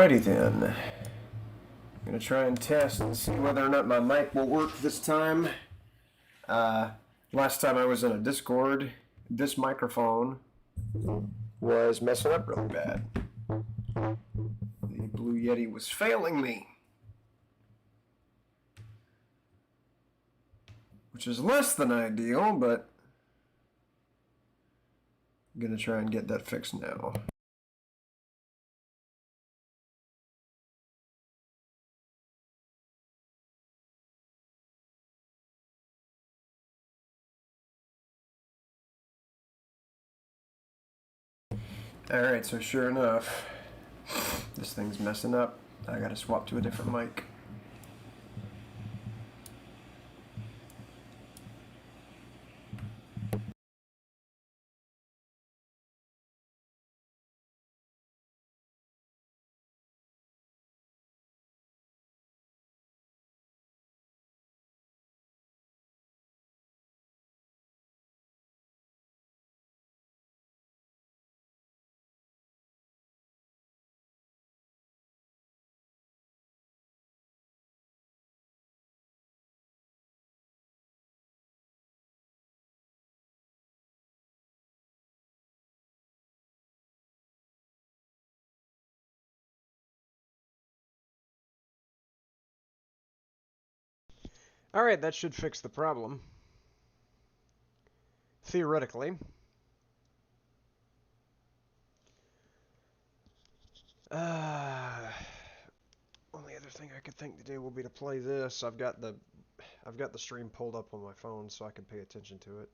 Alrighty then. I'm gonna try and test and see whether or not my mic will work this time. Last time I was in a Discord, this microphone was messing up really bad. The Blue Yeti was failing me, which is less than ideal, but I'm gonna try and get that fixed now. Alright, so sure enough, this thing's messing up. I gotta swap to a different mic. Alright, that should fix the problem. Theoretically. Only other thing I could think to do will be to play this. I've got the stream pulled up on my phone so I can pay attention to it.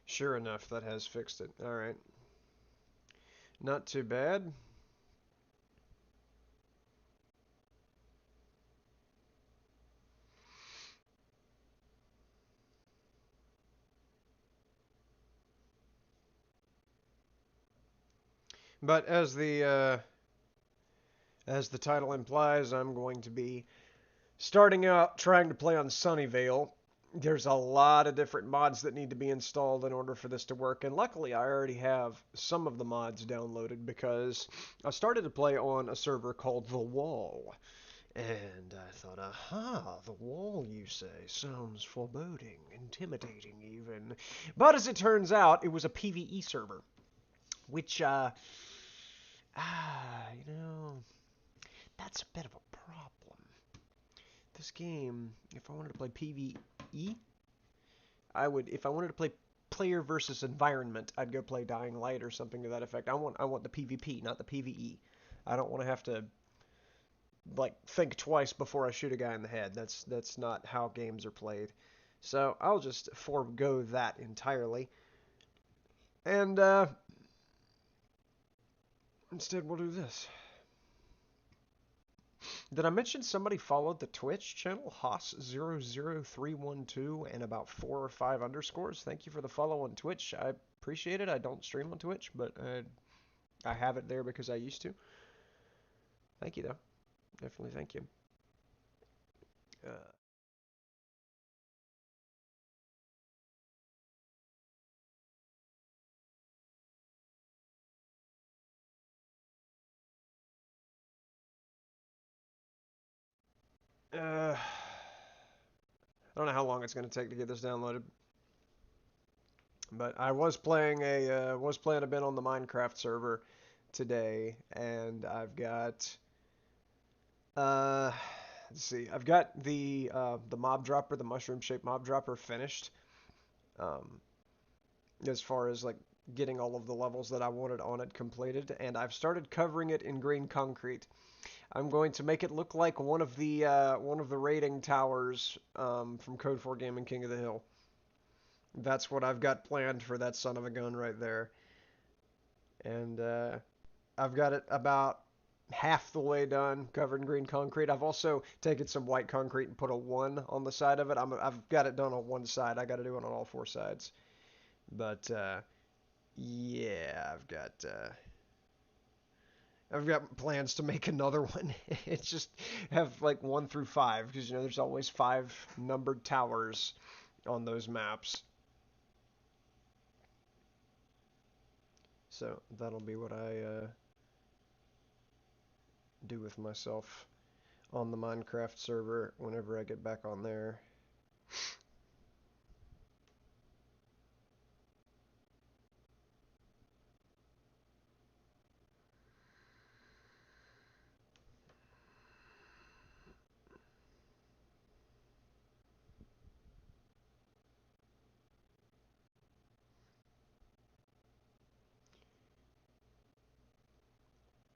Sure enough, that has fixed it. Alright. Not too bad. But as the title implies, I'm going to be starting out trying to play on Sunnyvale. There's a lot of different mods that need to be installed in order for this to work, and luckily I already have some of the mods downloaded because I started to play on a server called The Wall. And I thought, aha, the wall, you say, sounds foreboding, intimidating even. But as it turns out, it was a PvE server, which, that's a bit of a problem. This game, if I wanted to play PvE, if I wanted to play player versus environment, I'd go play Dying Light or something to that effect. I want the PvP, not the PvE. I don't want to have to think twice before I shoot a guy in the head. That's not how games are played. So I'll just forego that entirely. And instead we'll do this. Did I mention somebody followed the Twitch channel, Haas00312, and about 4 or 5 underscores? Thank you for the follow on Twitch. I appreciate it. I don't stream on Twitch, but I have it there because I used to. Thank you, though. Definitely thank you. I don't know how long it's going to take to get this downloaded. But I was playing a bit on the Minecraft server today, and I've got let's see, I've got the mob dropper, the mushroom shaped mob dropper finished. Um, as far as getting all of the levels that I wanted on it completed, and I've started covering it in green concrete. I'm going to make it look like one of the raiding towers from Code 4 Gaming King of the Hill. That's what I've got planned for that son of a gun right there. And I've got it about half the way done, covered in green concrete. I've also taken some white concrete and put a 1 on the side of it. I've got it done on one side. I got to do it on all 4 sides. But yeah, I've got plans to make another one. It's just have 1 through 5 because there's always 5 numbered towers on those maps. So that'll be what I do with myself on the Minecraft server whenever I get back on there.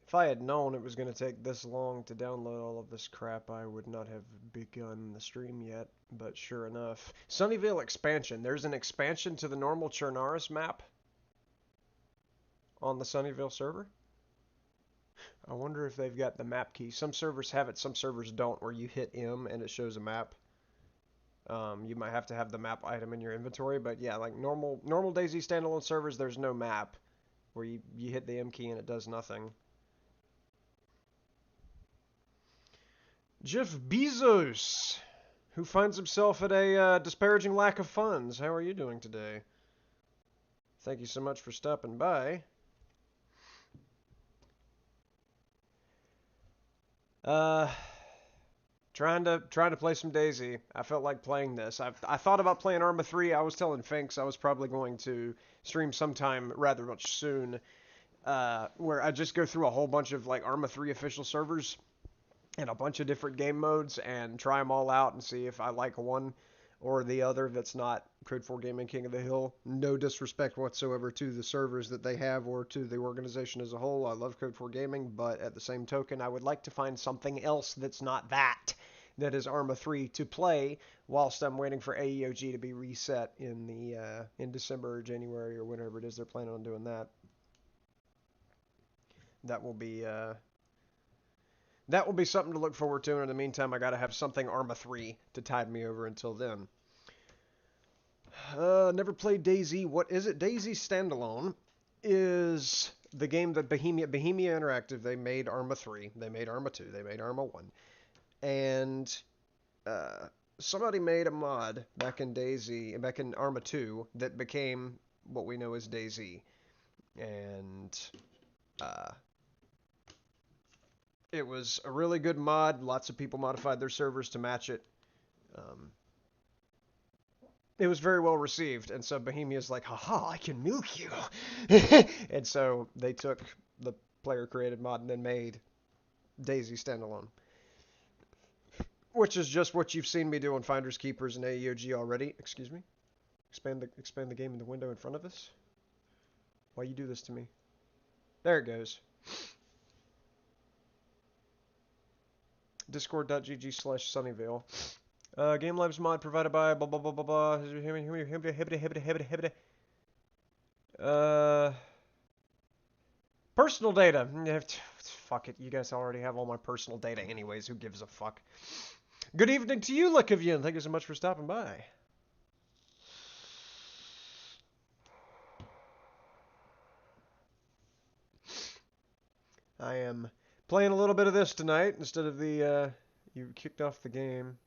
If I had known it was going to take this long to download all of this crap, I would not have begun the stream yet. But sure enough. Sunnyvale expansion. There's an expansion to the normal Chernaris map on the Sunnyvale server. I wonder if they've got the map key. Some servers have it, some servers don't, where you hit M and it shows a map. You might have to have the map item in your inventory, but yeah, like normal DayZ standalone servers, there's no map where you hit the M key and it does nothing. Jeff Bezos, who finds himself at a disparaging lack of funds. How are you doing today? Thank you so much for stopping by. Trying to play some DayZ. I felt like playing this. I thought about playing Arma 3. I was telling Finks I was probably going to stream sometime rather much soon, where I just go through a whole bunch of like Arma 3 official servers and a bunch of different game modes and try them all out and see if I like one or the other that's not Code 4 Gaming King of the Hill. No disrespect whatsoever to the servers that they have or to the organization as a whole. I love Code 4 Gaming, but at the same token, I would like to find something else that's not that is Arma 3 to play whilst I'm waiting for AEOG to be reset in December or January or whenever it is they're planning on doing that. That will be something to look forward to. And in the meantime, I got to have something Arma 3 to tide me over until then. Never played DayZ. What is it? DayZ Standalone is the game that Bohemia Interactive, they made Arma 3, they made Arma 2, they made Arma 1. And somebody made a mod back in DayZ, back in Arma 2, that became what we know as DayZ. And it was a really good mod. Lots of people modified their servers to match it. It was very well received, and so Bohemia's like, haha, I can nuke you. And so they took the player-created mod and then made DayZ Standalone. Which is just what you've seen me do on Finders Keepers and AEOG already. Excuse me? Expand the game in the window in front of us? Why you do this to me? There it goes. Discord.gg/Sunnyvale. Game Labs mod provided by blah blah blah blah blah. Personal data. Fuck it. You guys already have all my personal data anyways. Who gives a fuck? Good evening to you, Lukavian. Thank you so much for stopping by. I am playing a little bit of this tonight instead of the, you kicked off the game.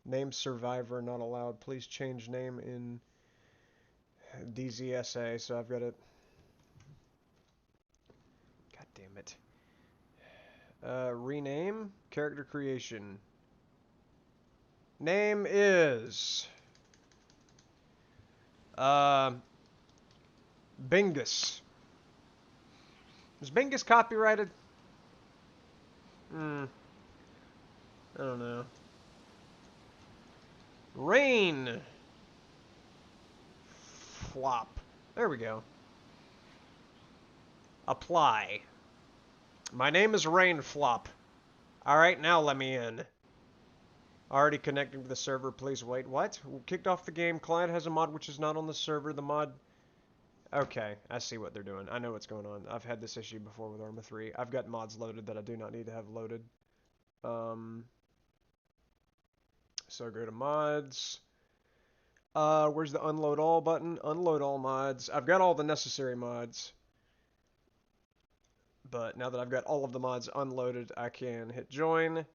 Name survivor not allowed. Please change name in DZSA. So I've got it. God damn it. Rename. Character creation. Name is... Bingus. Is Bingus copyrighted? I don't know. Rain. Flop. There we go. Apply. My name is Rain Flop. Alright, now let me in. Already connecting to the server, please wait. What? Kicked off the game. Client has a mod which is not on the server. The mod... Okay, I see what they're doing. I know what's going on. I've had this issue before with Arma 3. I've got mods loaded that I do not need to have loaded. So go to mods. Where's the unload all button? Unload all mods. I've got all the necessary mods. But now that I've got all of the mods unloaded, I can hit join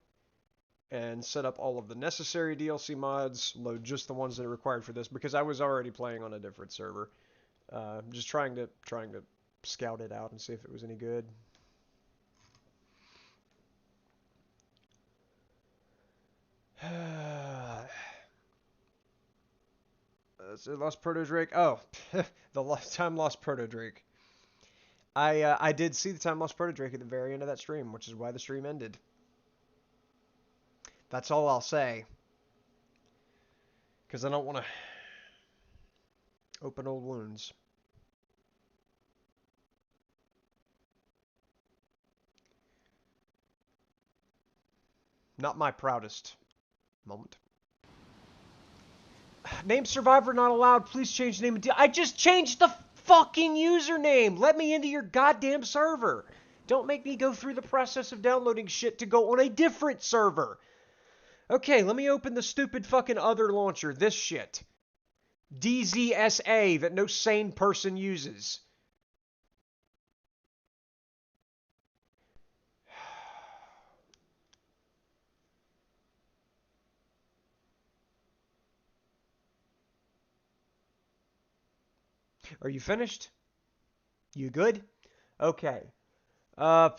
and set up all of the necessary DLC mods, load just the ones that are required for this, because I was already playing on a different server. Just trying to scout it out and see if it was any good. Lost Proto Drake. Oh, the time lost Proto Drake. I did see the time lost Proto Drake at the very end of that stream, which is why the stream ended. That's all I'll say. Because I don't want to open old wounds. Not my proudest moment. Name survivor not allowed. Please change name. I just changed the fucking username. Let me into your goddamn server. Don't make me go through the process of downloading shit to go on a different server. Okay, let me open the stupid fucking other launcher. This shit. DZSA that no sane person uses. Are you finished? You good? Okay. Uh,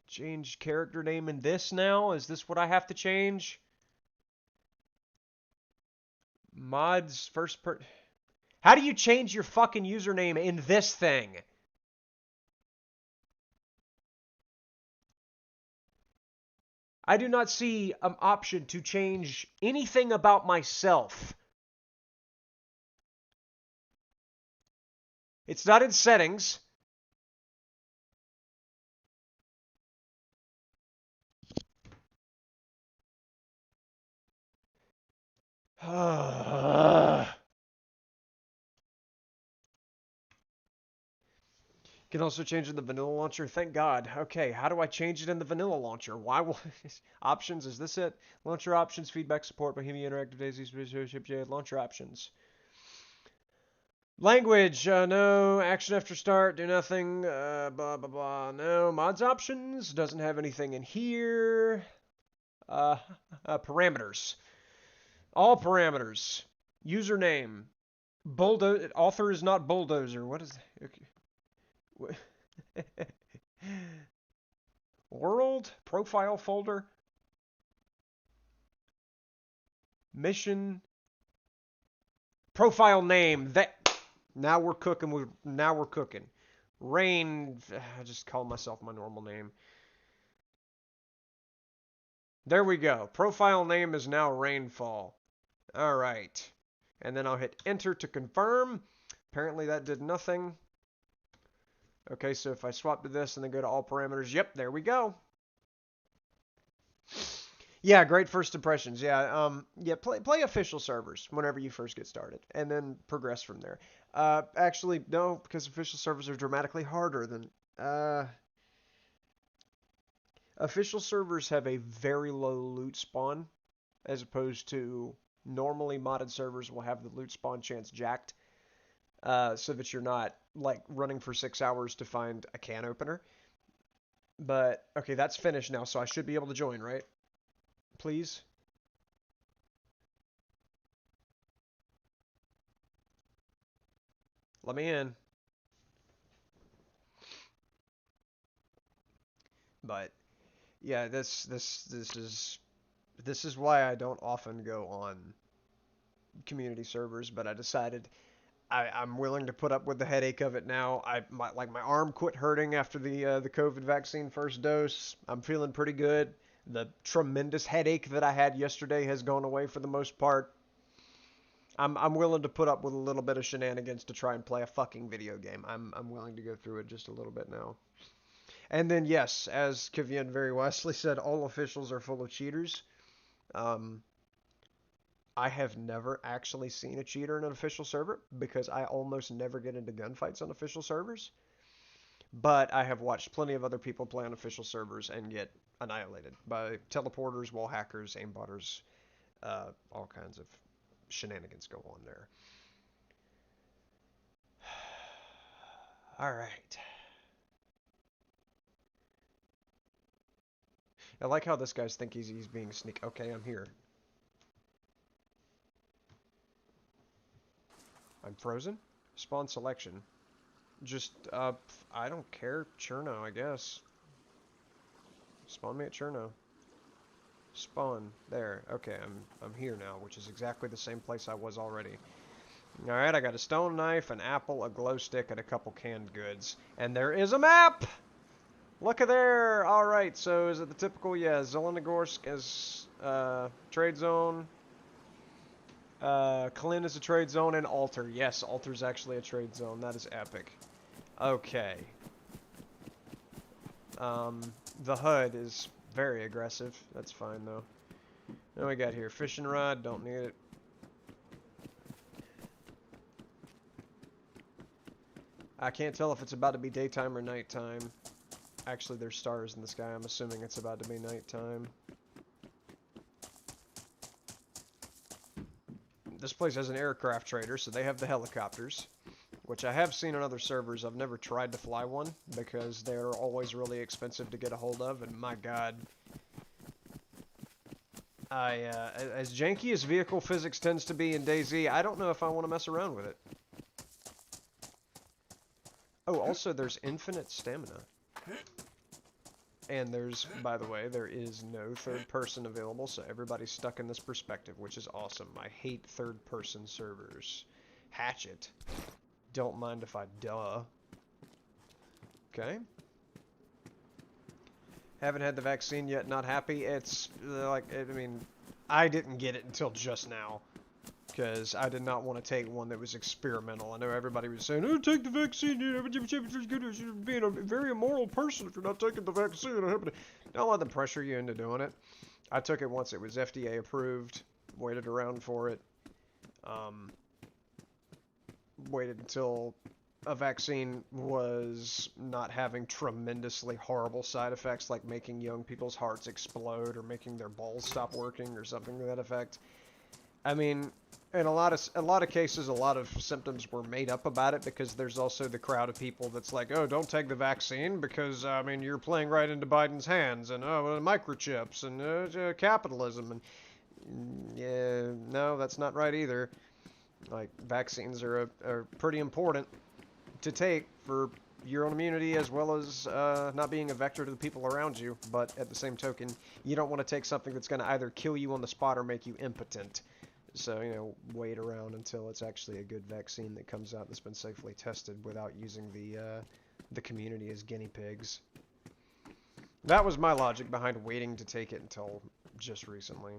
change character name in this now? Is this what I have to change? Mods first per... How do you change your fucking username in this thing? I do not see an option to change anything about myself. It's not in settings. Can also change in the vanilla launcher. Thank God. Okay, how do I change it in the vanilla launcher? Why will options? Is this it? Launcher options, feedback support, Bohemia Interactive DayZ, launcher options. Language, no. Action after start, do nothing. Blah blah blah. No mods options. Doesn't have anything in here. Parameters. All parameters. Username. Bulldozer. Author is not bulldozer. What is? Okay. World profile folder. Mission. Profile name. That. Now we're cooking. Now we're cooking. Rain. I just call myself my normal name. There we go. Profile name is now Rainfall. All right. And then I'll hit enter to confirm. Apparently that did nothing. Okay, so if I swap to this and then go to all parameters, yep, there we go. Yeah, great first impressions. Yeah, play official servers whenever you first get started, and then progress from there. Actually, no, because official servers are dramatically harder than. Official servers have a very low loot spawn, as opposed to normally modded servers will have the loot spawn chance jacked, so that you're not like running for 6 hours to find a can opener. But okay, that's finished now, so I should be able to join, right? Please. Let me in. But yeah, this is why I don't often go on community servers, but I decided I'm willing to put up with the headache of it now. My arm quit hurting after the COVID vaccine first dose. I'm feeling pretty good. The tremendous headache that I had yesterday has gone away for the most part. I'm willing to put up with a little bit of shenanigans to try and play a fucking video game. I'm willing to go through it just a little bit now. And then yes, as Kivian very wisely said, all officials are full of cheaters. I have never actually seen a cheater in an official server because I almost never get into gunfights on official servers. But I have watched plenty of other people play on official servers and get annihilated by teleporters, wall hackers, aimbotters, all kinds of shenanigans go on there. All right. I like how this guy's think he's being sneaky. Okay, I'm here. I'm frozen? Spawn selection. Just, I don't care. Cherno, I guess. Spawn me at Cherno. Spawn. There. Okay, I'm here now, which is exactly the same place I was already. Alright, I got a stone knife, an apple, a glow stick, and a couple canned goods. And there is a map! Look at there! Alright, so is it the typical, yeah, Zelenogorsk is, trade zone. Kalin is a trade zone, and Alter. Yes, Alter's actually a trade zone. That is epic. Okay. The HUD is very aggressive. That's fine, though. Then we got here, fishing rod, don't need it. I can't tell if it's about to be daytime or nighttime. Actually, there's stars in the sky. I'm assuming it's about to be nighttime. This place has an aircraft trader, so they have the helicopters, which I have seen on other servers. I've never tried to fly one because they're always really expensive to get a hold of, and my god. As janky as vehicle physics tends to be in DayZ, I don't know if I want to mess around with it. Oh, also there's infinite stamina. And there's, by the way, there is no third person available, so everybody's stuck in this perspective, which is awesome. I hate third person servers. Hatchet. Don't mind if I duh. Okay. Haven't had the vaccine yet, not happy. It's, like, I mean, I didn't get it until just now. Because I did not want to take one that was experimental. I know everybody was saying, oh, take the vaccine. You're being a very immoral person if you're not taking the vaccine. Don't let them pressure you into doing it. I took it once it was FDA approved. Waited around for it. Waited until a vaccine was not having tremendously horrible side effects like making young people's hearts explode or making their balls stop working or something to that effect. I mean, in a lot of cases, a lot of symptoms were made up about it because there's also the crowd of people that's like, oh, don't take the vaccine because, I mean, you're playing right into Biden's hands and, microchips and capitalism. And, yeah, no, that's not right either. Like, vaccines are pretty important to take for your own immunity as well as not being a vector to the people around you. But at the same token, you don't want to take something that's going to either kill you on the spot or make you impotent. So, you know, wait around until it's actually a good vaccine that comes out that's been safely tested without using the community as guinea pigs. That was my logic behind waiting to take it until just recently.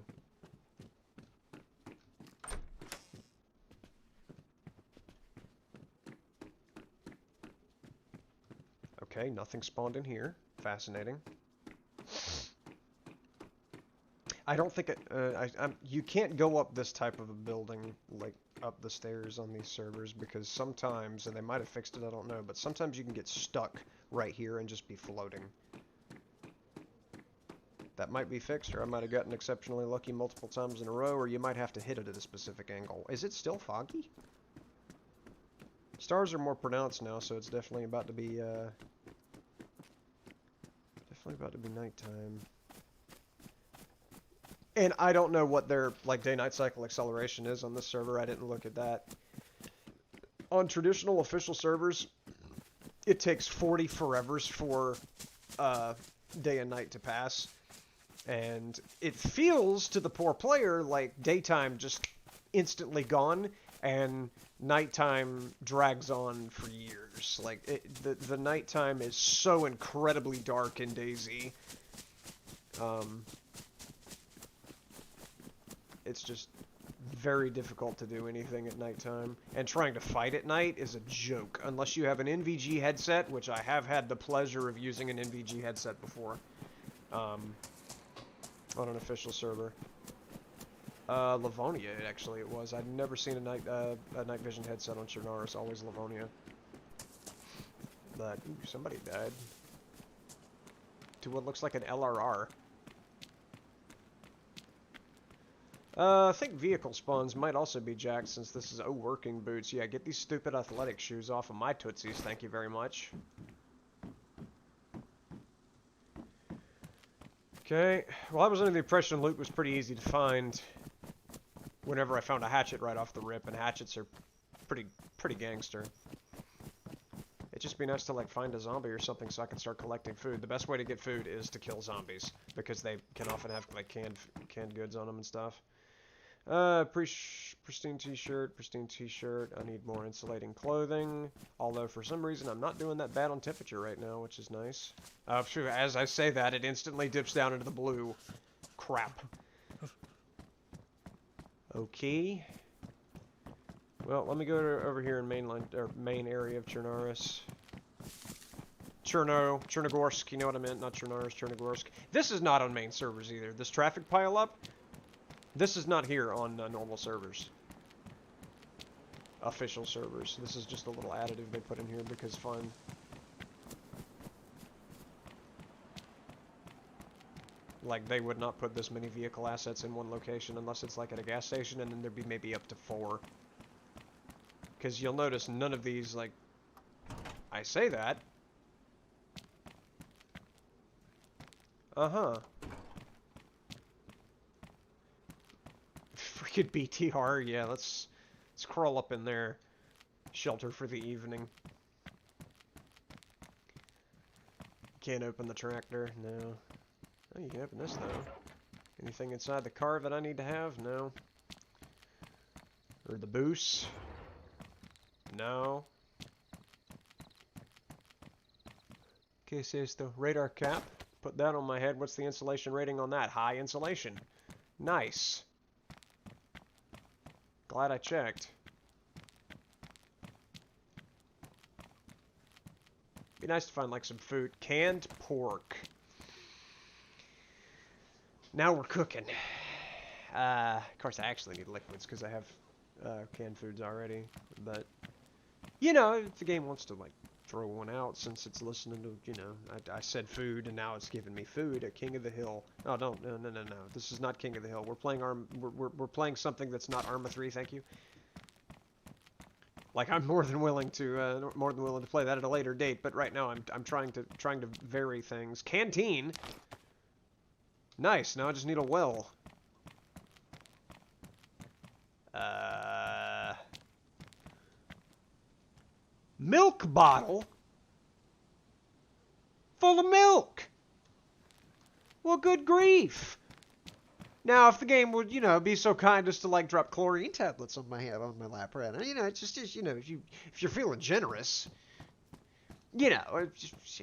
Okay, nothing spawned in here. Fascinating. I don't think you can't go up this type of a building, like up the stairs on these servers, because sometimes, and they might have fixed it, I don't know, but sometimes you can get stuck right here and just be floating. That might be fixed, or I might have gotten exceptionally lucky multiple times in a row, or you might have to hit it at a specific angle. Is it still foggy? Stars are more pronounced now, so it's definitely about to be, nighttime. And I don't know what their, like, day-night cycle acceleration is on this server. I didn't look at that. On traditional official servers, it takes 40 forevers for day and night to pass. And it feels to the poor player like daytime just instantly gone, and nighttime drags on for years. Like, the nighttime is so incredibly dark in DayZ. It's just very difficult to do anything at nighttime. And trying to fight at night is a joke. Unless you have an NVG headset, which I have had the pleasure of using an NVG headset before. On an official server. Livonia, actually, it was. I'd never seen a night vision headset on Chernarus. Always Livonia. But, ooh, somebody died. To what looks like an LRR. I think vehicle spawns might also be jacked since this is, working boots. Yeah, get these stupid athletic shoes off of my tootsies, thank you very much. Okay, well I was under the impression loot was pretty easy to find whenever I found a hatchet right off the rip, and hatchets are pretty gangster. It'd just be nice to like find a zombie or something so I can start collecting food. The best way to get food is to kill zombies because they can often have like canned goods on them and stuff. Pristine t-shirt, pristine t-shirt. I need more insulating clothing. Although for some reason I'm not doing that bad on temperature right now, which is nice. As I say that, it instantly dips down into the blue. Crap. Okay. Well, let me go to over here in main area of Chernaris. Chernogorsk, you know what I meant? Not Chernaris, Chernogorsk. This is not on main servers either. This traffic pileup, this is not here on normal servers. Official servers. This is just a little additive they put in here because fun. Like, they would not put this many vehicle assets in one location unless it's like at a gas station, and then there'd be maybe up to 4. Because you'll notice none of these, like, I say that. Uh-huh. Freaking BTR, yeah, let's crawl up in there. Shelter for the evening. Can't open the tractor, no. Oh, you can open this, though. Anything inside the car that I need to have? No. Or the boost? No. Okay, says the radar cap. Put that on my head. What's the insulation rating on that? High insulation. Nice. Glad I checked. Be nice to find like some food. Canned pork. Now we're cooking. Of course, I actually need liquids because I have canned foods already. But, you know, if the game wants to, like, throw one out since it's listening to, you know, I said food and now it's giving me food at King of the Hill. Oh, no. This is not King of the Hill. We're playing we're playing something that's not Arma 3, thank you. Like, I'm more than willing to play that at a later date, but right now I'm trying to vary things. Canteen. Nice, now I just need a well. Milk bottle? Full of milk! Well, good grief! Now, if the game would, you know, be so kind as to, like, drop chlorine tablets on my lap right now, you know, it's just, you know, if you're feeling generous, you know,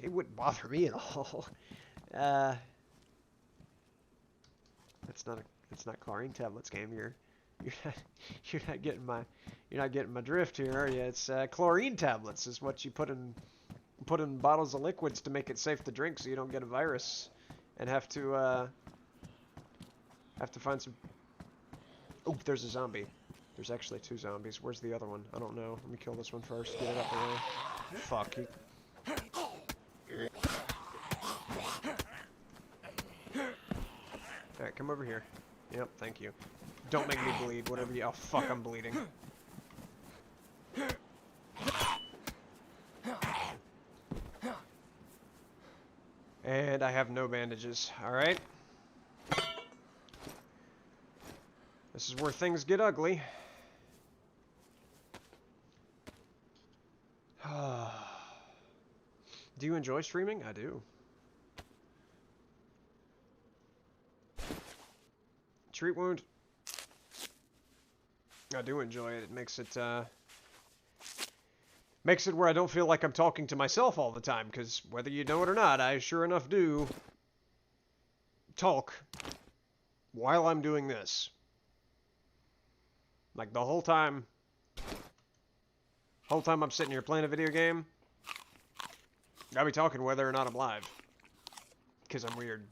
it wouldn't bother me at all. That's not chlorine tablets, game. You're not getting my drift here, are you? It's chlorine tablets is what you put in bottles of liquids to make it safe to drink, so you don't get a virus and have to find some. Oh, there's a zombie. There's actually 2 zombies. Where's the other one? I don't know. Let me kill this one first. Get it up the way. Fuck you. Alright, come over here. Yep, thank you. Don't make me bleed, whatever you... Oh, fuck, I'm bleeding. And I have no bandages, alright? This is where things get ugly. Do you enjoy streaming? I do. Treat wound. I do enjoy it. It makes it where I don't feel like I'm talking to myself all the time, because whether you know it or not, I sure enough do talk while I'm doing this. Like the whole time I'm sitting here playing a video game, I'll be talking whether or not I'm live, because I'm weird.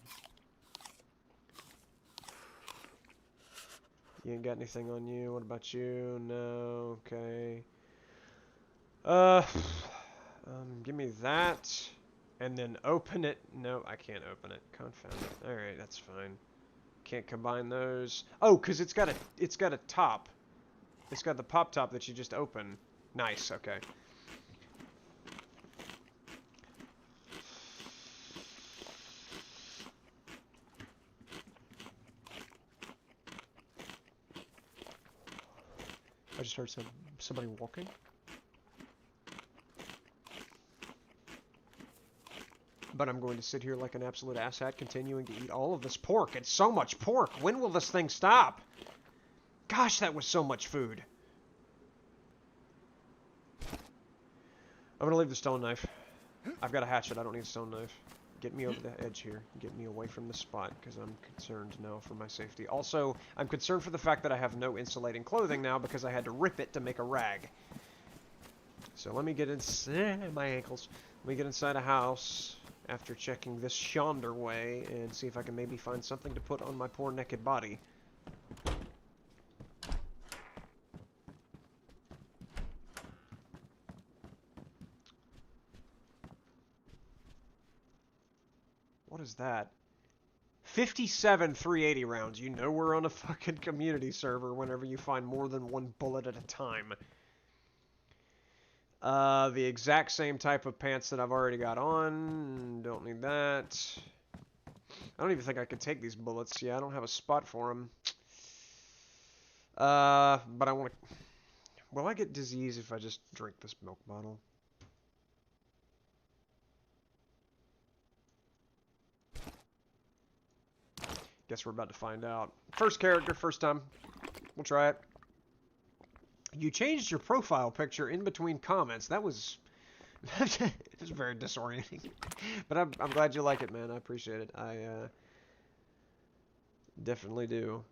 You ain't got anything on you. What about you? No. Okay. Give me that. And then open it. No, I can't open it. Confound it. Alright, that's fine. Can't combine those. Oh, because it's got a top. It's got the pop top that you just open. Nice, okay. I just heard Somebody walking? But I'm going to sit here like an absolute asshat, continuing to eat all of this pork. It's so much pork! When will this thing stop? Gosh, that was so much food. I'm gonna leave the stone knife. I've got a hatchet, I don't need a stone knife. Get me over the edge here. Get me away from the spot, because I'm concerned now for my safety. Also, I'm concerned for the fact that I have no insulating clothing now, because I had to rip it to make a rag. So let me get inside my ankles. Let me get inside a house after checking this yonder way, and see if I can maybe find something to put on my poor naked body. What is that? 57 380 rounds. You know we're on a fucking community server whenever you find more than one bullet at a time. The exact same type of pants that I've already got on. Don't need that. I don't even think I could take these bullets. Yeah, I don't have a spot for them. But I want to... Will I get disease if I just drink this milk bottle? Guess we're about to find out. First character, first time. We'll try it. You changed your profile picture in between comments. That was... it was very disorienting. But I'm glad you like it, man. I appreciate it. I definitely do.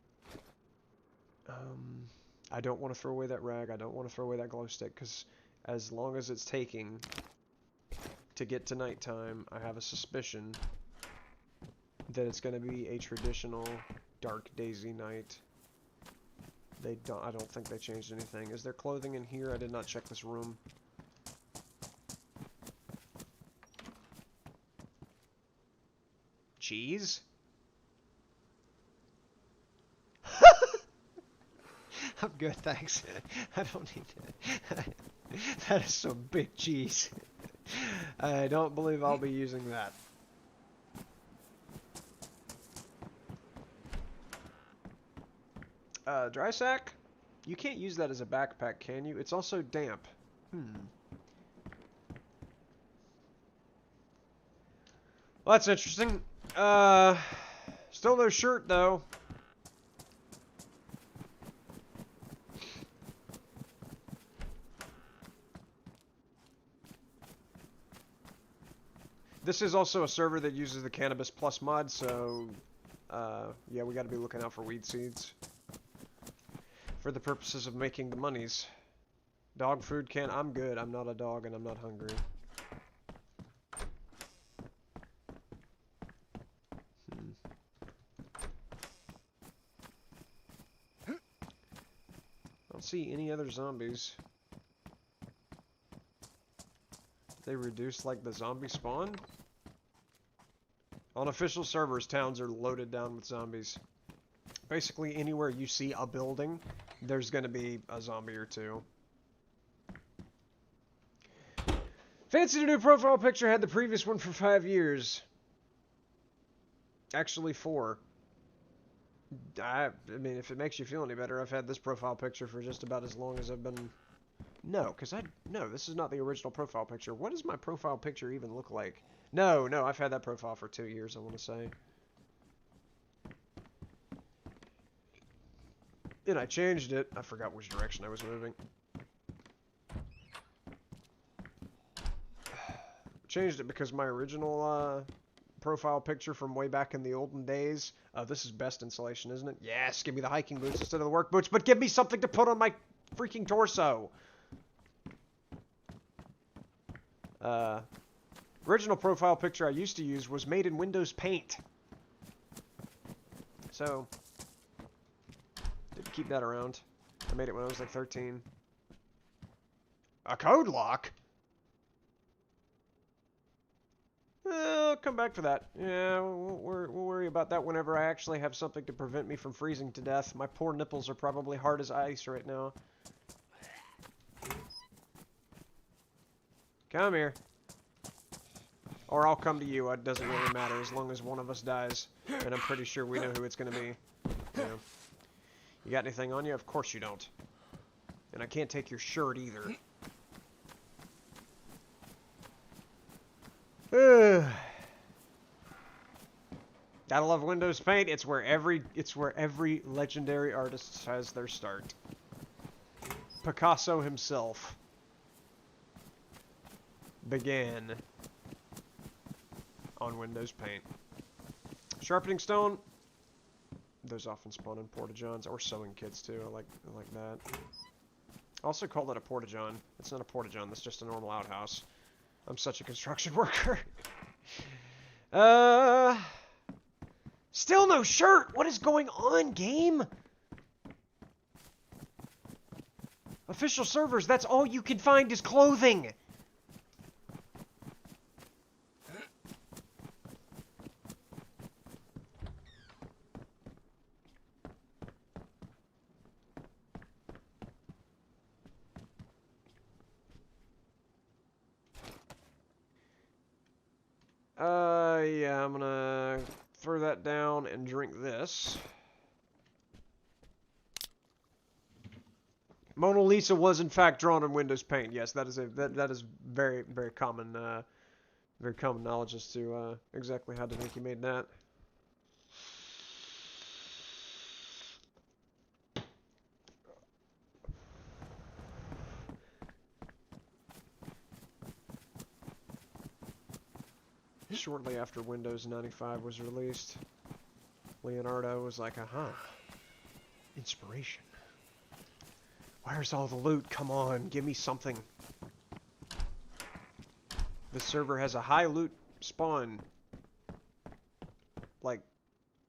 I don't want to throw away that rag. I don't want to throw away that glow stick, because as long as it's taking to get to nighttime, I have a suspicion that it's going to be a traditional dark DayZ night. I don't think they changed anything. Is there clothing in here? I did not check this room. Cheese? I'm good, thanks. I don't need that. That is some big cheese. I don't believe I'll be using that. Dry sack? You can't use that as a backpack, can you? It's also damp. Well, that's interesting. Still no shirt, though. This is also a server that uses the Cannabis Plus mod, so... yeah, we gotta be looking out for weed seeds. For the purposes of making the monies. Dog food can... I'm good. I'm not a dog and I'm not hungry. I don't see any other zombies. Did they reduce, like, the zombie spawn? On official servers, towns are loaded down with zombies. Basically, anywhere you see a building, there's going to be a zombie or two. Fancy the new profile picture. Had the previous one for 5 years. Actually, 4. I mean, if it makes you feel any better, I've had this profile picture for just about as long as I've been... No, No, this is not the original profile picture. What does my profile picture even look like? No, I've had that profile for 2 years, I want to say. And I changed it. I forgot which direction I was moving. Changed it because my original profile picture from way back in the olden days. This is best insulation, isn't it? Yes, give me the hiking boots instead of the work boots, but give me something to put on my freaking torso. Original profile picture I used to use was made in Windows Paint. So... keep that around. I made it when I was like 13. A code lock? I'll come back for that. Yeah, we'll worry about that whenever I actually have something to prevent me from freezing to death. My poor nipples are probably hard as ice right now. Come here. Or I'll come to you. It doesn't really matter as long as one of us dies. And I'm pretty sure we know who it's going to be. You know. You got anything on you? Of course you don't. And I can't take your shirt either. Gotta love Windows Paint. It's where every legendary artist has their start. Picasso himself began on Windows Paint. Sharpening stone. Those often spawn in porta-johns or sewing kits too. I like that. I also call that a porta-john. It's not a porta-john. That's just a normal outhouse. I'm such a construction worker. Still no shirt. What is going on, game? Official servers, that's all you can find is clothing. Yeah, I'm gonna throw that down and drink this. Mona Lisa was in fact drawn on Windows Paint. Yes, that is very common knowledge as to exactly how Da Vinci made that. Shortly after Windows 95 was released, Leonardo was like, aha, inspiration. Where's all the loot? Come on, give me something. The server has a high loot spawn. Like,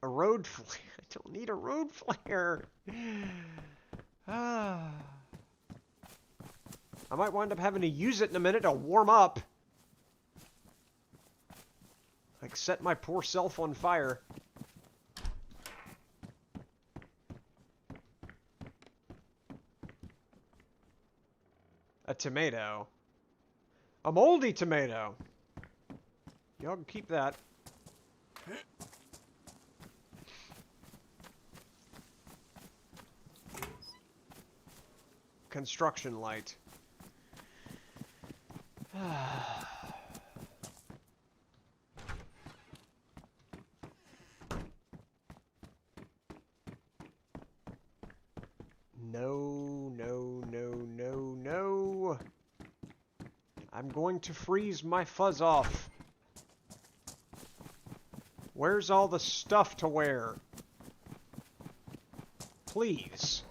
a road flare. I don't need a road flare. I might wind up having to use it in a minute to warm up. Like, set my poor self on fire. A tomato. A moldy tomato. Y'all can keep that. Construction light. No. I'm going to freeze my fuzz off. Where's all the stuff to wear? Please.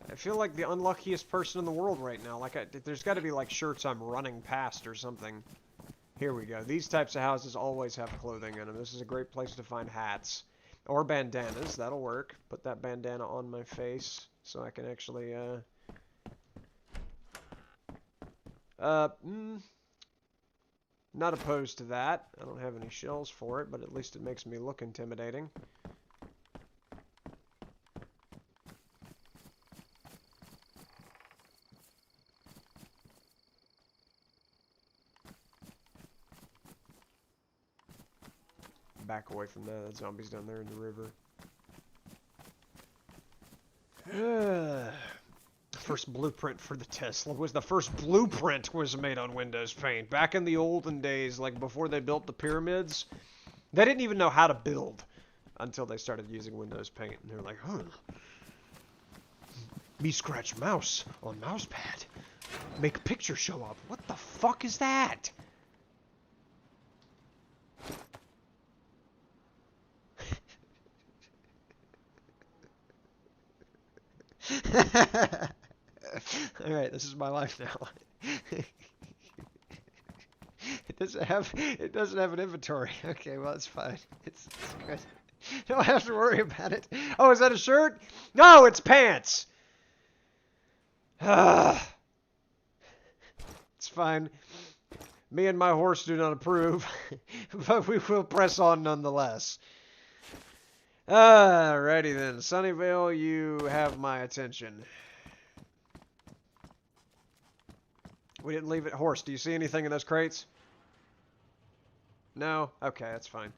I feel like the unluckiest person in the world right now. Like, there's got to be like shirts I'm running past or something. Here we go. These types of houses always have clothing in them. This is a great place to find hats. Or bandanas. That'll work. Put that bandana on my face so I can actually, not opposed to that. I don't have any shells for it, but at least it makes me look intimidating. Back away from that. That zombie's down there in the river. First blueprint for the Tesla was the first blueprint was made on Windows Paint. Back in the olden days, like before they built the pyramids, they didn't even know how to build until they started using Windows Paint. And they're like, huh. Me scratch mouse on mousepad. Make picture show up. What the fuck is that? Alright, this is my life now. It doesn't have an inventory. Okay, well it's fine. It's good. Don't have to worry about it. Oh, is that a shirt? No, it's pants. It's fine. Me and my horse do not approve, but we will press on nonetheless. Alrighty then, Sunnyvale, you have my attention. We didn't leave it. Horse, do you see anything in those crates? No? Okay, that's fine.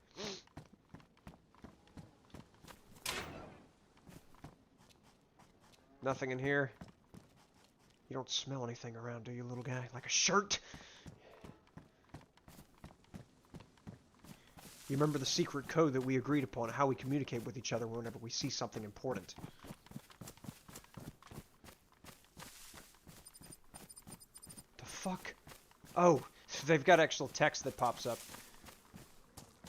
Nothing in here. You don't smell anything around, do you, little guy? Like a shirt? You remember the secret code that we agreed upon, how we communicate with each other whenever we see something important. The fuck? Oh, they've got actual text that pops up.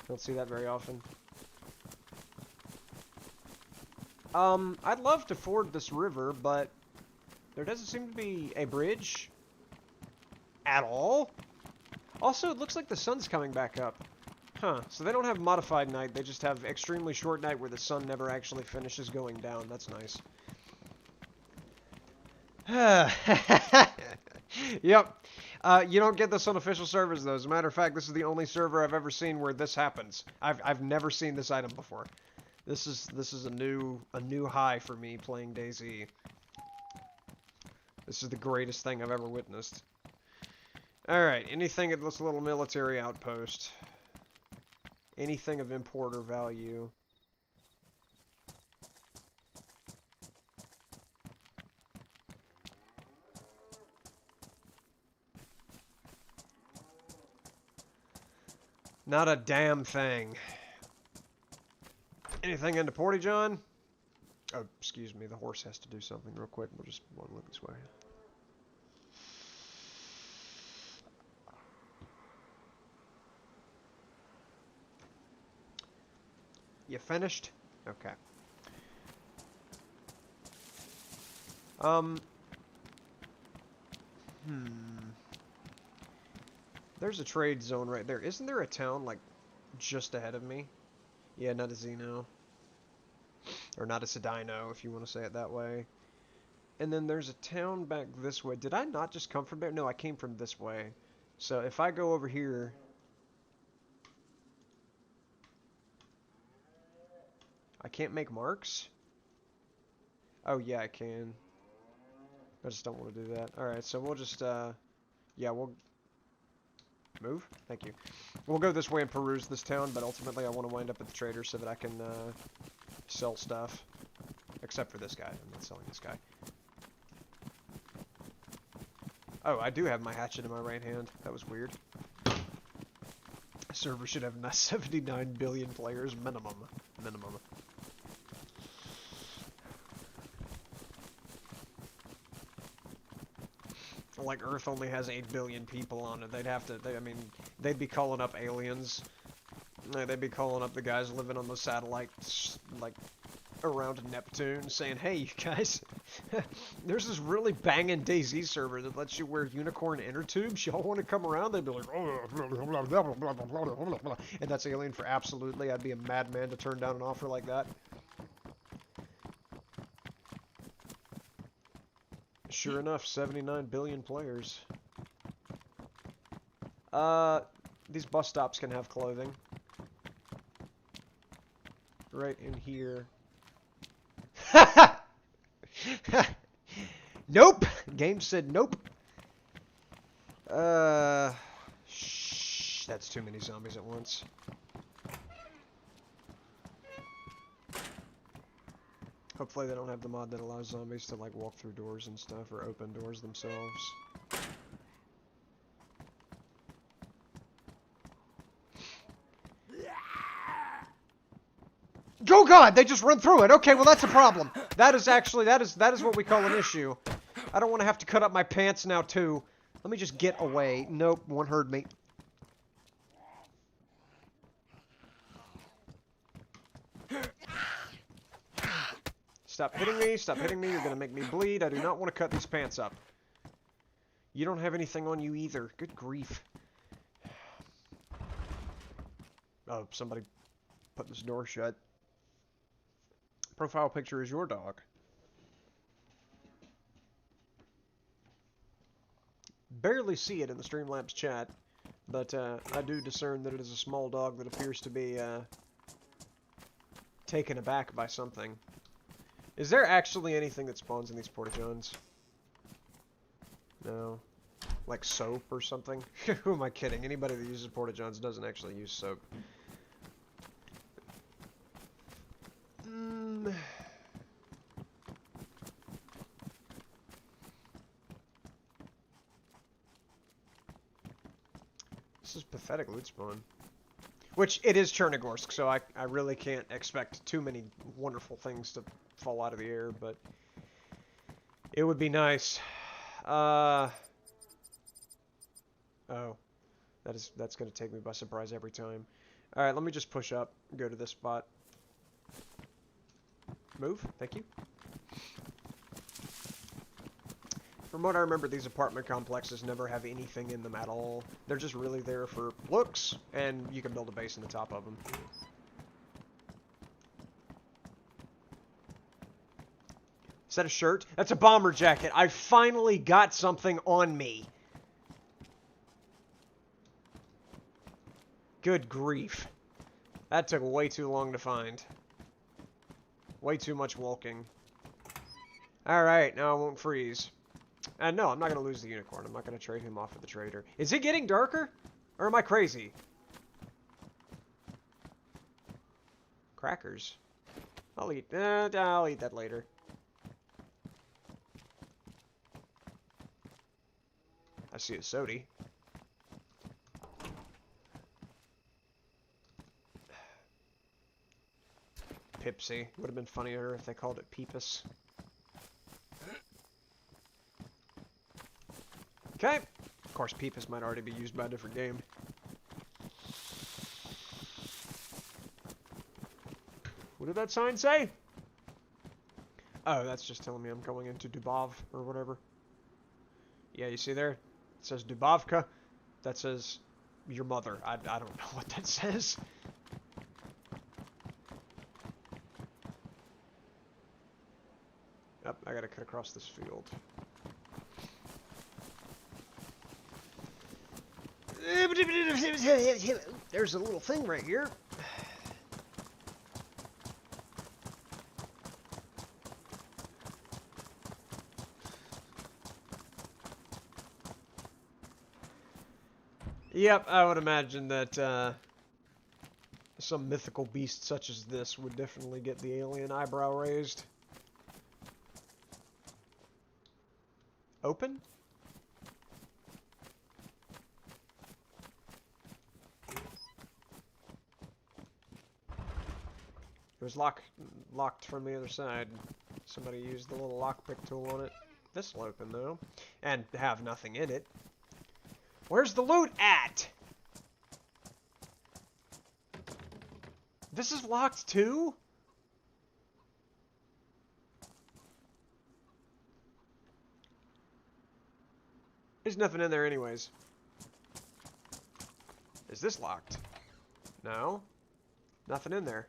Don't see that very often. I'd love to ford this river, but there doesn't seem to be a bridge at all. Also, it looks like the sun's coming back up. Huh, so they don't have modified night, they just have extremely short night where the sun never actually finishes going down. That's nice. Yep. You don't get this on official servers, though. As a matter of fact, this is the only server I've ever seen where this happens. I've never seen this item before. This is a new high for me playing DayZ. This is the greatest thing I've ever witnessed. Alright, anything at this little military outpost. Anything of import or value. Not a damn thing. Anything into Porty John? Oh, excuse me, the horse has to do something real quick. We'll just look this way. You finished? Okay. There's a trade zone right there. Isn't there a town, like, just ahead of me? Yeah, not a Xeno. Or not a Sedino, if you want to say it that way. And then there's a town back this way. Did I not just come from there? No, I came from this way. So if I go over here... I can't make marks? Oh, yeah, I can. I just don't want to do that. Alright, so we'll just, yeah, we'll... Move? Thank you. We'll go this way and peruse this town, but ultimately I want to wind up at the trader so that I can, sell stuff. Except for this guy. I'm not selling this guy. Oh, I do have my hatchet in my right hand. That was weird. The server should have 79 billion players minimum. Minimum. Like, Earth only has 8 billion people on it. They'd have to, I mean, they'd be calling up aliens. They'd be calling up the guys living on the satellites, like, around Neptune, saying, hey, you guys, there's this really banging DayZ server that lets you wear unicorn inner tubes. Y'all want to come around? They'd be like, oh, and that's alien for absolutely. I'd be a madman to turn down an offer like that. Sure enough, 79 billion players. These bus stops can have clothing. Right in here. Nope! Game said nope. Shh, that's too many zombies at once. Hopefully they don't have the mod that allows zombies to, like, walk through doors and stuff, or open doors themselves. Oh god, they just run through it! Okay, well that's a problem. That is actually, that is what we call an issue. I don't want to have to cut up my pants now, too. Let me just get away. Nope, one heard me. Stop hitting me, stop hitting me, you're gonna make me bleed. I do not want to cut these pants up. You don't have anything on you either. Good grief. Oh, somebody put this door shut. Profile picture is your dog. Barely see it in the Streamlabs chat, but I do discern that it is a small dog that appears to be taken aback by something. Is there actually anything that spawns in these porta-johns? No. Like soap or something? Who am I kidding? Anybody that uses porta-johns doesn't actually use soap. This is pathetic loot spawn. Which, it is Chernigorsk, so I really can't expect too many wonderful things to fall out of the air, but it would be nice. Oh. That's going to take me by surprise every time. Alright, let me just push up, go to this spot. Move, thank you. From what I remember, these apartment complexes never have anything in them at all. They're just really there for looks, and you can build a base in the top of them. Is that a shirt? That's a bomber jacket. I finally got something on me. Good grief. That took way too long to find. Way too much walking. Alright, now I won't freeze. And no, I'm not going to lose the unicorn. I'm not going to trade him off with the trader. Is it getting darker? Or am I crazy? Crackers. I'll eat that later. I see a sody. Pipsy. Would have been funnier if they called it Peepus. Okay. Of course, Peepus might already be used by a different game. What did that sign say? Oh, that's just telling me I'm going into Dubov or whatever. Yeah, you see there? It says Dubovka. That says your mother. I don't know what that says. Yep, I gotta cut across this field. There's a little thing right here. Yep, I would imagine that some mythical beast such as this would definitely get the alien eyebrow raised. Open? It was locked from the other side. Somebody used the little lockpick tool on it. This will open though, and have nothing in it. Where's the loot at? This is locked too? There's nothing in there anyways. Is this locked? No. Nothing in there.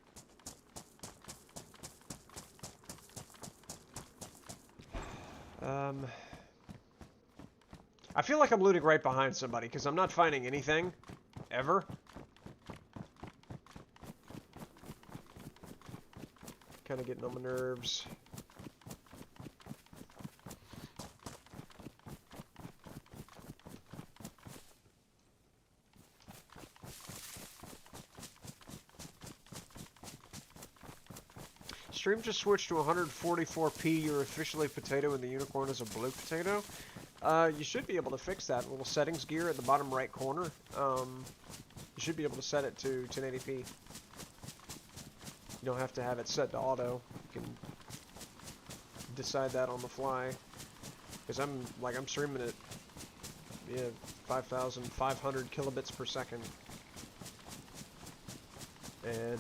I feel like I'm looting right behind somebody, because I'm not finding anything. Ever. Kind of getting on my nerves. Stream just switched to 144p. You're officially potato and the unicorn is a blue potato. You should be able to fix that little settings gear at the bottom right corner. You should be able to set it to 1080p. You don't have to have it set to auto. You can decide that on the fly. Because I'm streaming at 5,500 kilobits per second. And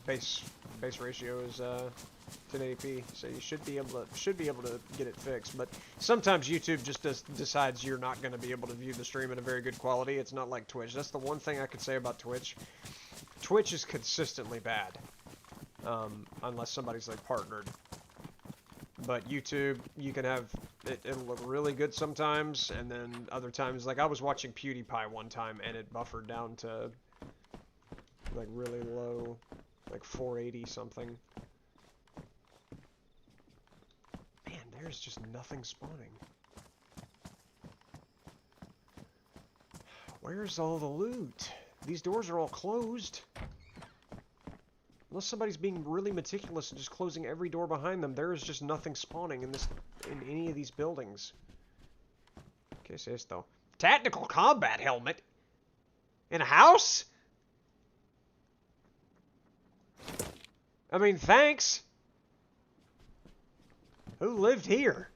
base ratio is 1080p, so you should be able to get it fixed. But sometimes YouTube just decides you're not going to be able to view the stream in a very good quality. It's not like Twitch. That's the one thing I could say about Twitch. Twitch is consistently bad, unless somebody's like partnered. But YouTube, you can have it'll look really good sometimes, and then other times, like I was watching PewDiePie one time, and it buffered down to like really low. Like 480 something. Man, there's just nothing spawning. Where's all the loot? These doors are all closed. Unless somebody's being really meticulous and just closing every door behind them, there is just nothing spawning in any of these buildings. ¿Qué es esto? Tactical combat helmet? In a house? I mean, thanks. Who lived here?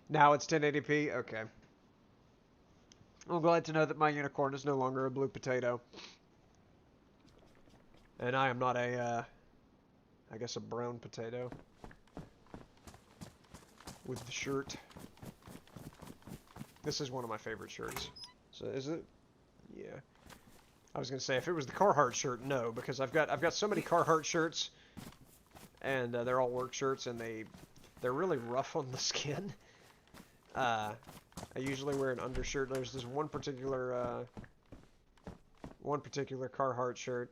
Now it's 1080p? Okay. I'm glad to know that my unicorn is no longer a blue potato. And I am not a, I guess a brown potato. With the shirt. This is one of my favorite shirts. So is it? Yeah. I was gonna say if it was the Carhartt shirt, no, because I've got so many Carhartt shirts, and they're all work shirts, and they're really rough on the skin. I usually wear an undershirt. There's this one particular Carhartt shirt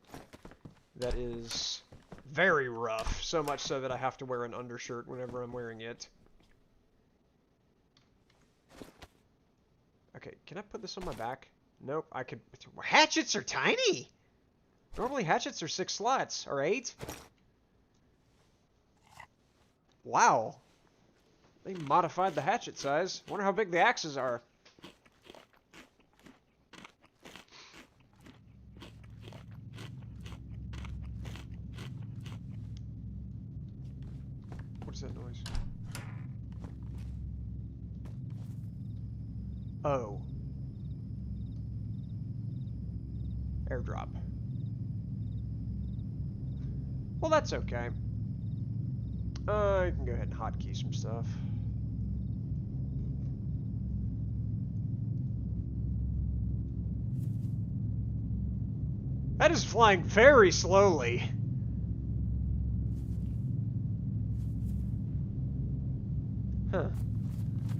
that is very rough, so much so that I have to wear an undershirt whenever I'm wearing it. Okay, can I put this on my back? Nope, I could... Hatchets are tiny! Normally hatchets are 6 slots, or 8. Wow. They modified the hatchet size. Wonder how big the axes are. What is that noise? Oh. Airdrop. Well, that's okay. I can go ahead and hotkey some stuff. That is flying very slowly. Huh.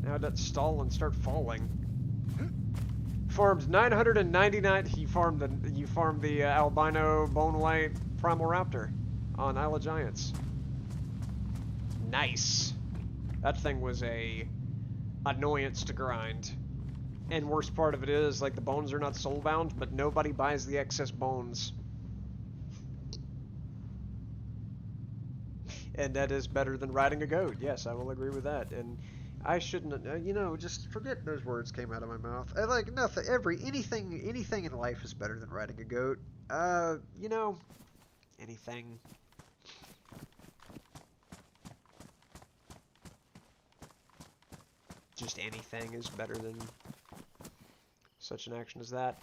Now it does stall and start falling. Farmed 999. You farmed the albino bone white primal raptor on Isle of Giants. Nice. That thing was a annoyance to grind. And worst part of it is, like, the bones are not soulbound, but nobody buys the excess bones. And that is better than riding a goat. Yes, I will agree with that. And I shouldn't, you know, just forget those words came out of my mouth. I like nothing, anything in life is better than riding a goat. You know, anything. Just anything is better than such an action as that.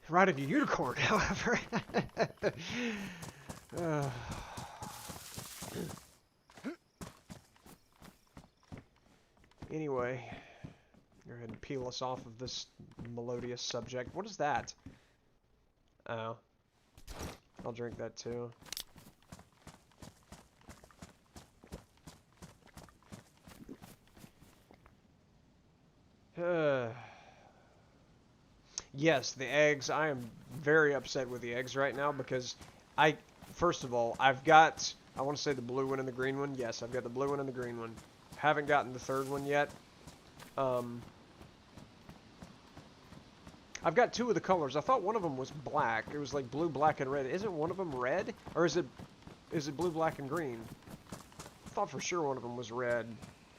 Riding a unicorn, however. Anyway, go ahead and peel us off of this melodious subject. What is that? Oh. I'll drink that too. Yes, the eggs. I am very upset with the eggs right now because first of all, I've got, I want to say the blue one and the green one. Yes, I've got the blue one and the green one. Haven't gotten the third one yet. I've got 2 of the colors. I thought one of them was black. It was like blue, black, and red. Isn't one of them red? Or is it blue, black, and green? I thought for sure one of them was red.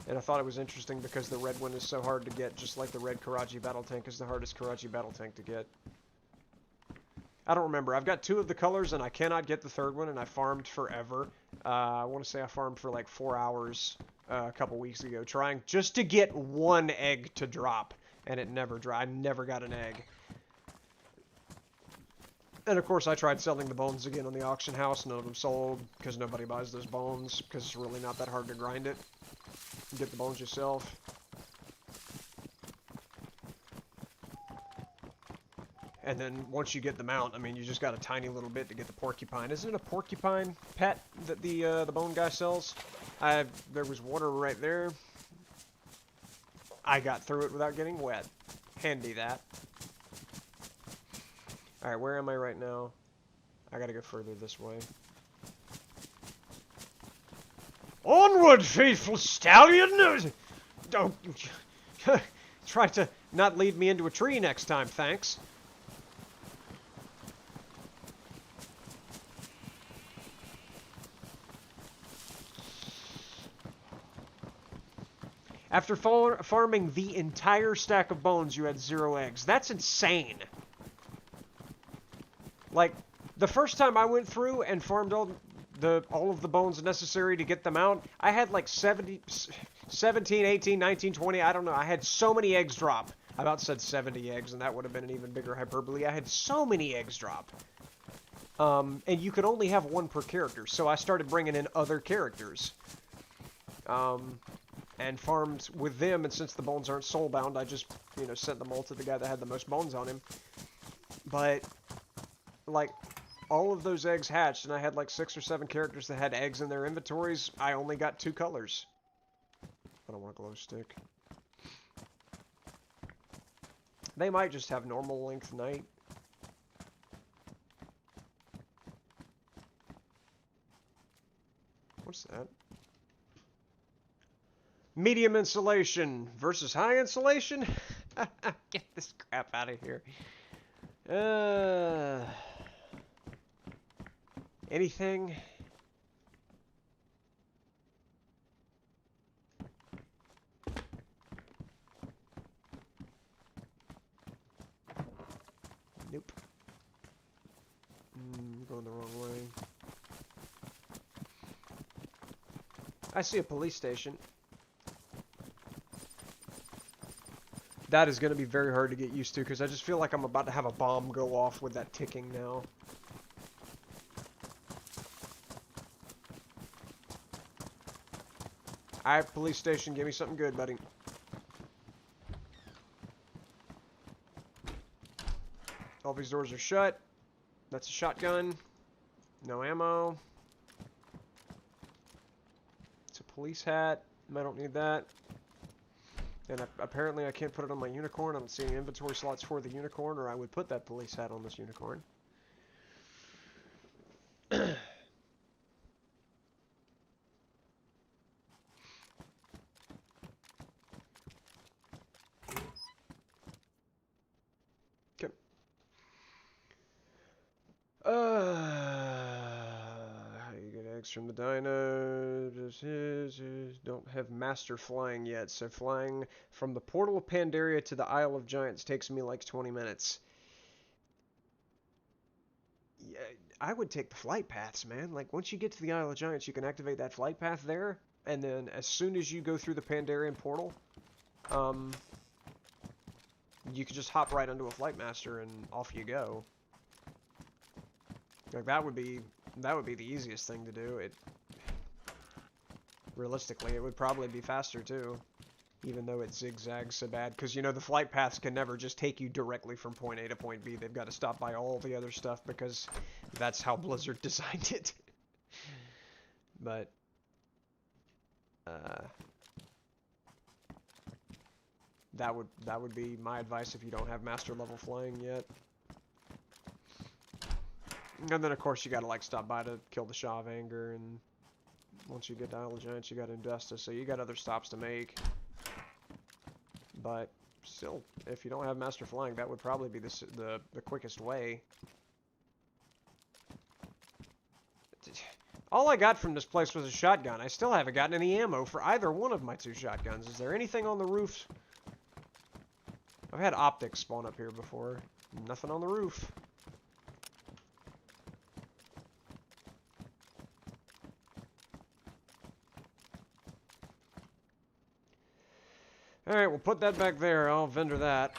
And I thought it was interesting because the red one is so hard to get, just like the red Karachi battle tank is the hardest Karachi battle tank to get. I don't remember. I've got 2 of the colors and I cannot get the third one, and I farmed forever. I want to say I farmed for like 4 hours a couple weeks ago trying just to get 1 egg to drop, and it never dropped. I never got an egg. And of course I tried selling the bones again on the auction house. None of them sold because nobody buys those bones because it's really not that hard to grind it. Get the bones yourself. And then once you get them out, I mean, you just got a tiny little bit to get the porcupine. Isn't it a porcupine pet that the bone guy sells? There was water right there. I got through it without getting wet. Handy that. Alright, where am I right now? I gotta go further this way. Onward, faithful stallion! Don't try to not lead me into a tree next time, thanks. After farming the entire stack of bones, you had 0 eggs. That's insane. Like, the first time I went through and farmed all of the bones necessary to get them out, I had like 17, 18, 19, 20, I don't know. I had so many eggs drop. I about said 70 eggs, and that would have been an even bigger hyperbole. I had so many eggs drop. And you could only have one per character, so I started bringing in other characters. And farmed with them, and since the bones aren't soulbound, I just, you know, sent them all to the guy that had the most bones on him. But, like, all of those eggs hatched, and I had like 6 or 7 characters that had eggs in their inventories. I only got 2 colors. I don't want a glow stick. They might just have normal length night. What's that? Medium insulation versus high insulation? Get this crap out of here. Anything? Nope. Going the wrong way. I see a police station. That is going to be very hard to get used to, because I just feel like I'm about to have a bomb go off with that ticking now. Alright, police station, give me something good, buddy. All these doors are shut. That's a shotgun. No ammo. It's a police hat. I don't need that. And apparently I can't put it on my unicorn. I don't see any inventory slots for the unicorn, or I would put that police hat on this unicorn. Okay. How you get eggs from the dino? Don't have master flying yet, so flying from the portal of Pandaria to the Isle of Giants takes me like 20 minutes. Yeah, I would take the flight paths, man. Like, once you get to the Isle of Giants, you can activate that flight path there, and then as soon as you go through the Pandarian portal, you could just hop right onto a flight master and off you go. Like, that would be the easiest thing to do. Realistically, it would probably be faster too, even though it zigzags so bad, because, you know, the flight paths can never just take you directly from point A to point B. They've got to stop by all the other stuff, because that's how Blizzard designed it. But that would be my advice if you don't have master level flying yet. And then, of course, you gotta, like, stop by to kill the Shaw of Anger, and once you get to Isle of Giants, you gotta Industa, so you got other stops to make. But still, if you don't have master flying, that would probably be the quickest way. All I got from this place was a shotgun. I still haven't gotten any ammo for either one of my 2 shotguns. Is there anything on the roofs? I've had optics spawn up here before. Nothing on the roof. Alright, we'll put that back there. I'll vendor that.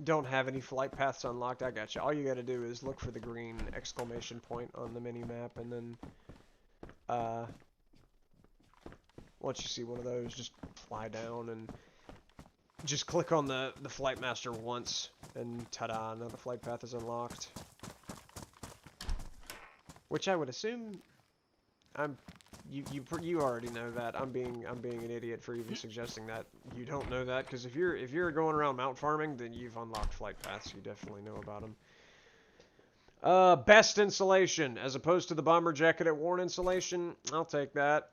Don't have any flight paths unlocked. I got you. All you got to do is look for the green exclamation point on the mini map, and then once you see one of those, just fly down and just click on the flight master once, and ta-da! Now the flight path is unlocked. Which I would assume you already know that. I'm being an idiot for even suggesting that you don't know that, because if you're going around mount farming, then you've unlocked flight paths. You definitely know about them. Best insulation as opposed to the bomber jacket at worn insulation. I'll take that.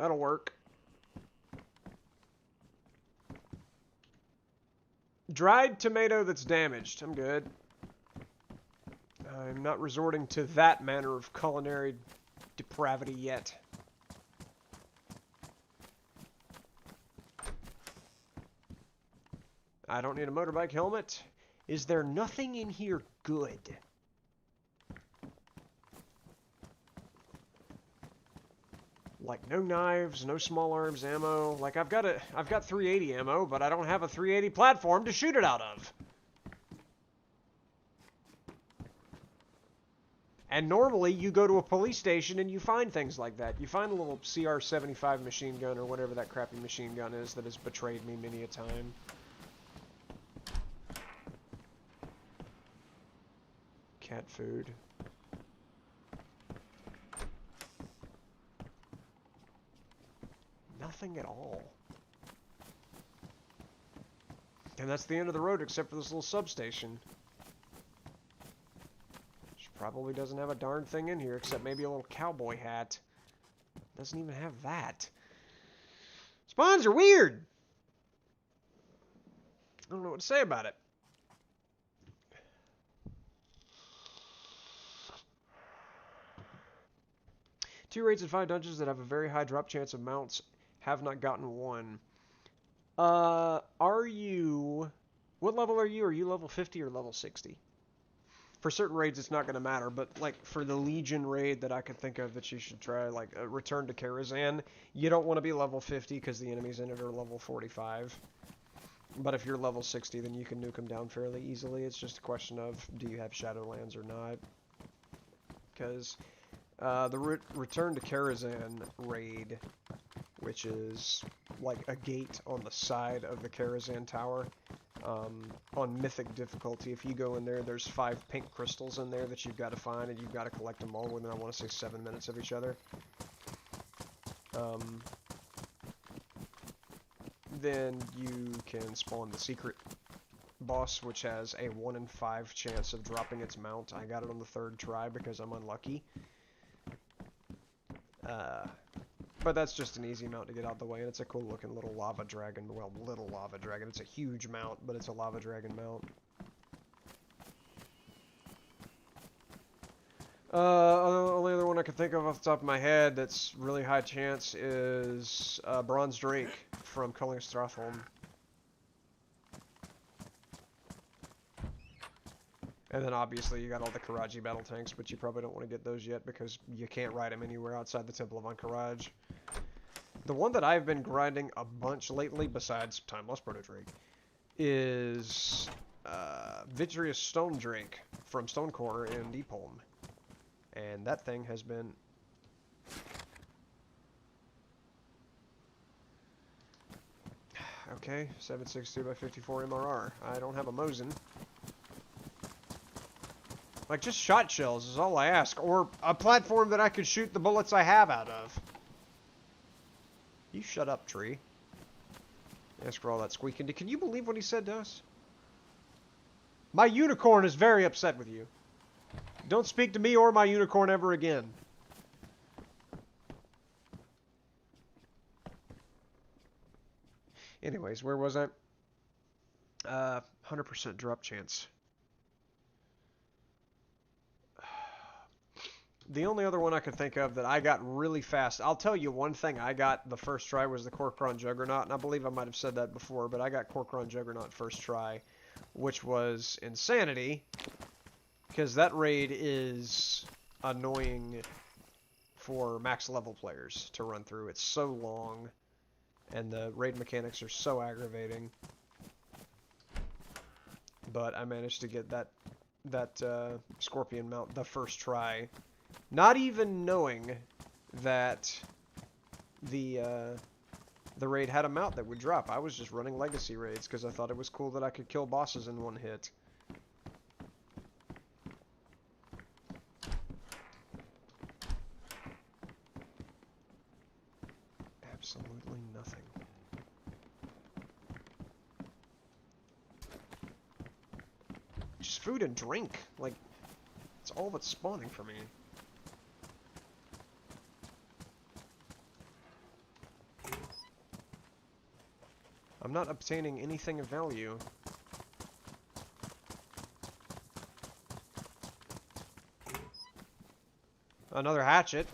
That'll work. Dried tomato that's damaged. I'm good. I'm not resorting to that manner of culinary depravity yet. I don't need a motorbike helmet. Is there nothing in here good? Like no knives, no small arms ammo. Like I've got 380 ammo, but I don't have a 380 platform to shoot it out of. And normally you go to a police station and you find things like that. You find a little CR-75 machine gun or whatever that crappy machine gun is that has betrayed me many a time. Cat food. Nothing at all. And that's the end of the road except for this little substation. Which probably doesn't have a darn thing in here except maybe a little cowboy hat. Doesn't even have that. Spawns are weird! I don't know what to say about it. Two raids and 5 dungeons that have a very high drop chance of mounts. Have not gotten one. Are you... What level are you? Are you level 50 or level 60? For certain raids, it's not going to matter, but, like, for the Legion raid that I could think of that you should try, like, Return to Karazhan, you don't want to be level 50 because the enemies in it are level 45. But if you're level 60, then you can nuke them down fairly easily. It's just a question of, do you have Shadowlands or not? Because... the Return to Karazhan raid, which is like a gate on the side of the Karazhan Tower, on Mythic difficulty. If you go in there, there's 5 pink crystals in there that you've got to find, and you've got to collect them all within, I want to say, 7 minutes of each other. Then you can spawn the secret boss, which has a 1 in 5 chance of dropping its mount. I got it on the 3rd try because I'm unlucky. But that's just an easy mount to get out the way, and it's a cool looking little lava dragon. Well, little lava dragon. It's a huge mount, but it's a lava dragon mount. Only other one I can think of off the top of my head that's really high chance is Bronze Drake from Culling Stratholm. And then obviously you got all the Karaji battle tanks, but you probably don't want to get those yet because you can't ride them anywhere outside the Temple of Ahn'Qiraj. The one that I've been grinding a bunch lately, besides Time Lost Proto Drake, is Vitreous Stone Drake from Stonecore in Deepholm. And that thing has been... Okay, 7.62x54 MRR. I don't have a Mosin. Like, just shot shells is all I ask. Or a platform that I could shoot the bullets I have out of. You shut up, tree. Ask for all that squeaking. Can you believe what he said to us? My unicorn is very upset with you. Don't speak to me or my unicorn ever again. Anyways, where was I? 100% drop chance. The only other one I could think of that I got really fast, I'll tell you one thing I got the first try was the Korkron Juggernaut, and I believe I might have said that before, but I got Korkron Juggernaut first try, which was insanity, because that raid is annoying for max level players to run through. It's so long, and the raid mechanics are so aggravating. But I managed to get that Scorpion mount the first try. Not even knowing that the raid had a mount that would drop. I was just running legacy raids because I thought it was cool that I could kill bosses in one hit. Absolutely nothing. Just food and drink. Like, it's all that's spawning for me. I'm not obtaining anything of value. Another hatchet.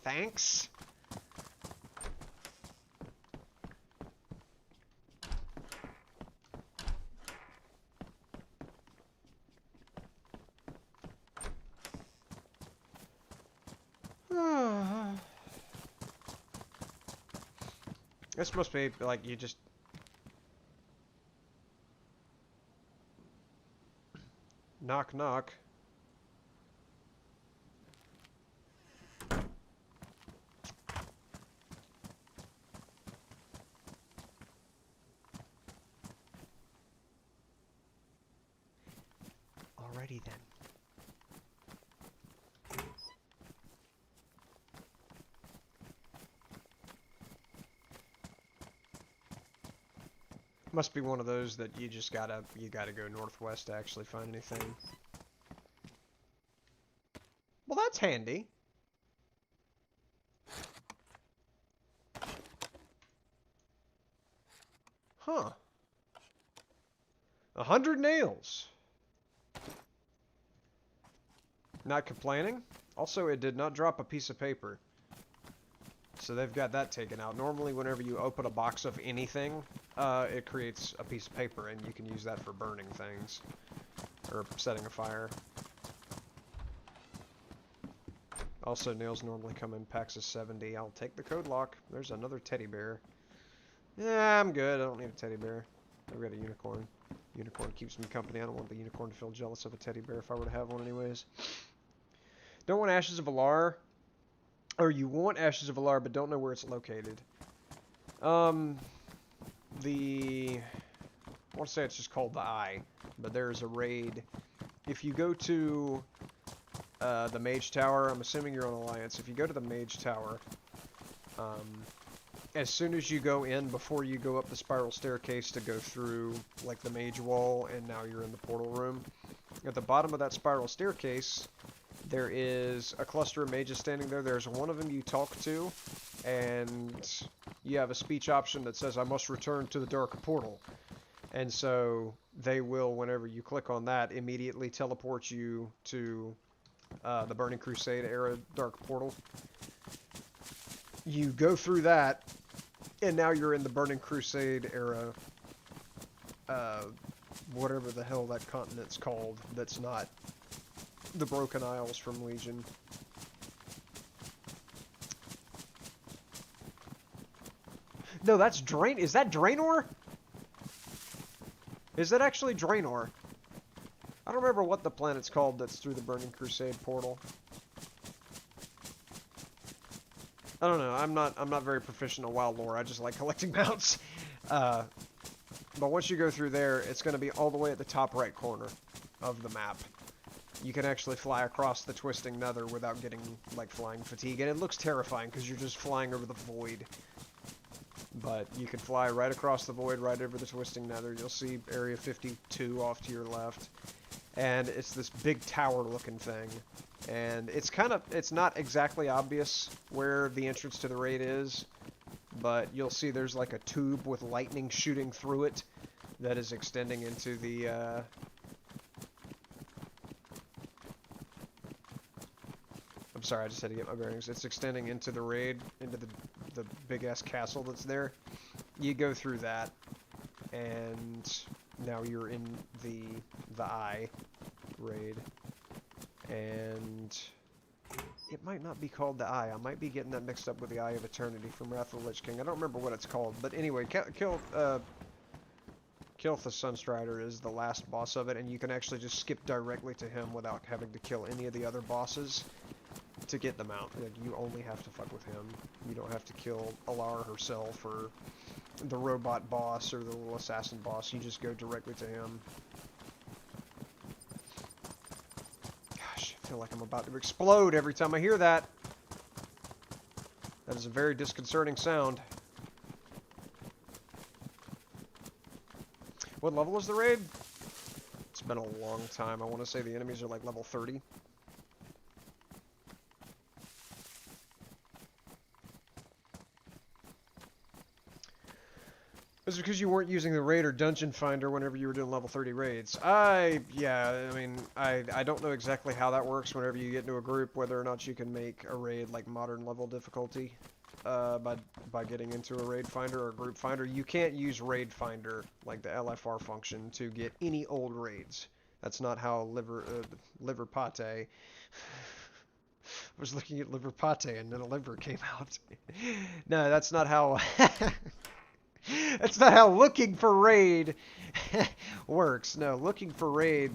Thanks. This must be like you just knock knock. Alrighty then. Must be one of those that you just gotta go northwest to actually find anything. Well, that's handy. Huh. 100 nails. Not complaining. Also, it did not drop a piece of paper. So they've got that taken out. Normally, whenever you open a box of anything, it creates a piece of paper, and you can use that for burning things. Or setting a fire. Also, nails normally come in packs of 70. I'll take the code lock. There's another teddy bear. Yeah, I'm good. I don't need a teddy bear. I've got a unicorn. Unicorn keeps me company. I don't want the unicorn to feel jealous of a teddy bear if I were to have one anyways. Don't want Ashes of Alar. Or you want Ashes of Alar, but don't know where it's located. I want to say it's just called the Eye, but there's a raid. If you go to the Mage Tower, I'm assuming you're on Alliance. If you go to the Mage Tower, as soon as you go in, before you go up the spiral staircase to go through like the Mage Wall, and now you're in the portal room, at the bottom of that spiral staircase, there is a cluster of mages standing there. There's one of them you talk to, and you have a speech option that says, I must return to the Dark Portal. And so they will, whenever you click on that, immediately teleport you to the Burning Crusade era Dark Portal. You go through that, and now you're in the Burning Crusade era, whatever the hell that continent's called, that's not the Broken Isles from Legion. No, that's Drain. Is that Draenor? Is that actually Draenor? I don't remember what the planet's called that's through the Burning Crusade portal. I don't know. I'm not very proficient in WoW lore. I just like collecting mounts. But once you go through there, it's going to be all the way at the top right corner of the map. You can actually fly across the Twisting Nether without getting, like, flying fatigue. And it looks terrifying because you're just flying over the void. But you can fly right across the void, right over the Twisting Nether. You'll see Area 52 off to your left. And it's this big tower-looking thing. And it's not exactly obvious where the entrance to the raid is. But you'll see there's, like, a tube with lightning shooting through it that is extending into the, I'm sorry, I just had to get my bearings. It's extending into the raid, into the big-ass castle that's there. You go through that, and now you're in the Eye raid. And it might not be called the Eye. I might be getting that mixed up with the Eye of Eternity from Wrath of the Lich King. I don't remember what it's called. But anyway, Kilth the Sunstrider is the last boss of it, and you can actually just skip directly to him without having to kill any of the other bosses to get them out. Like, you only have to fuck with him. You don't have to kill Alara herself or the robot boss or the little assassin boss. You just go directly to him. Gosh, I feel like I'm about to explode every time I hear that. That is a very disconcerting sound. What level is the raid? It's been a long time. I want to say the enemies are like level 30. It's because you weren't using the raid or dungeon finder whenever you were doing level 30 raids. Yeah, I mean, I don't know exactly how that works whenever you get into a group, whether or not you can make a raid like modern level difficulty by getting into a raid finder or a group finder. You can't use raid finder, like the LFR function, to get any old raids. That's not how liver pate. I was looking at liver pate and then a liver came out. No, that's not how. That's not how looking for raid works. No, looking for raid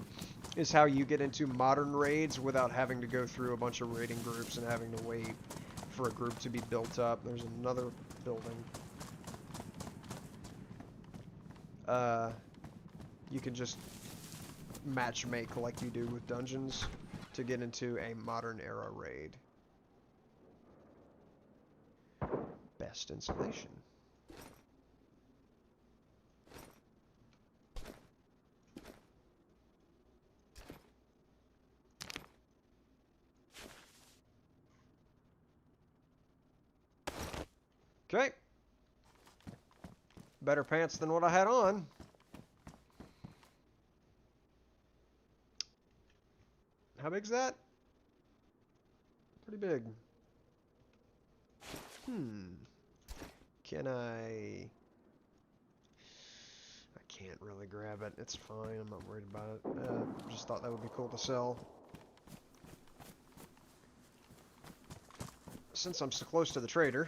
is how you get into modern raids without having to go through a bunch of raiding groups and having to wait for a group to be built up. There's another building. You can just match make like you do with dungeons to get into a modern era raid. Best installation. Okay. Better pants than what I had on. How big's that? Pretty big. Can I can't really grab it. It's fine. I'm not worried about it. Just thought that would be cool to sell. Since I'm so close to the trader.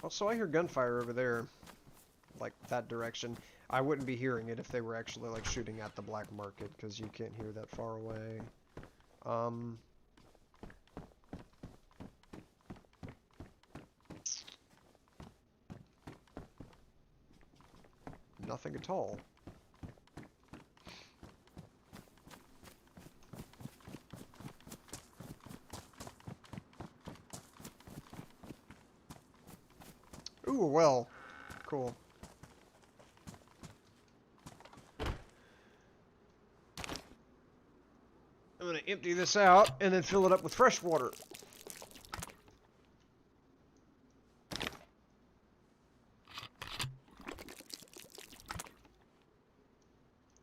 Also, I hear gunfire over there. Like, that direction. I wouldn't be hearing it if they were actually, like, shooting at the black market, because you can't hear that far away. Nothing at all. Ooh, well. Cool. I'm gonna empty this out and then fill it up with fresh water.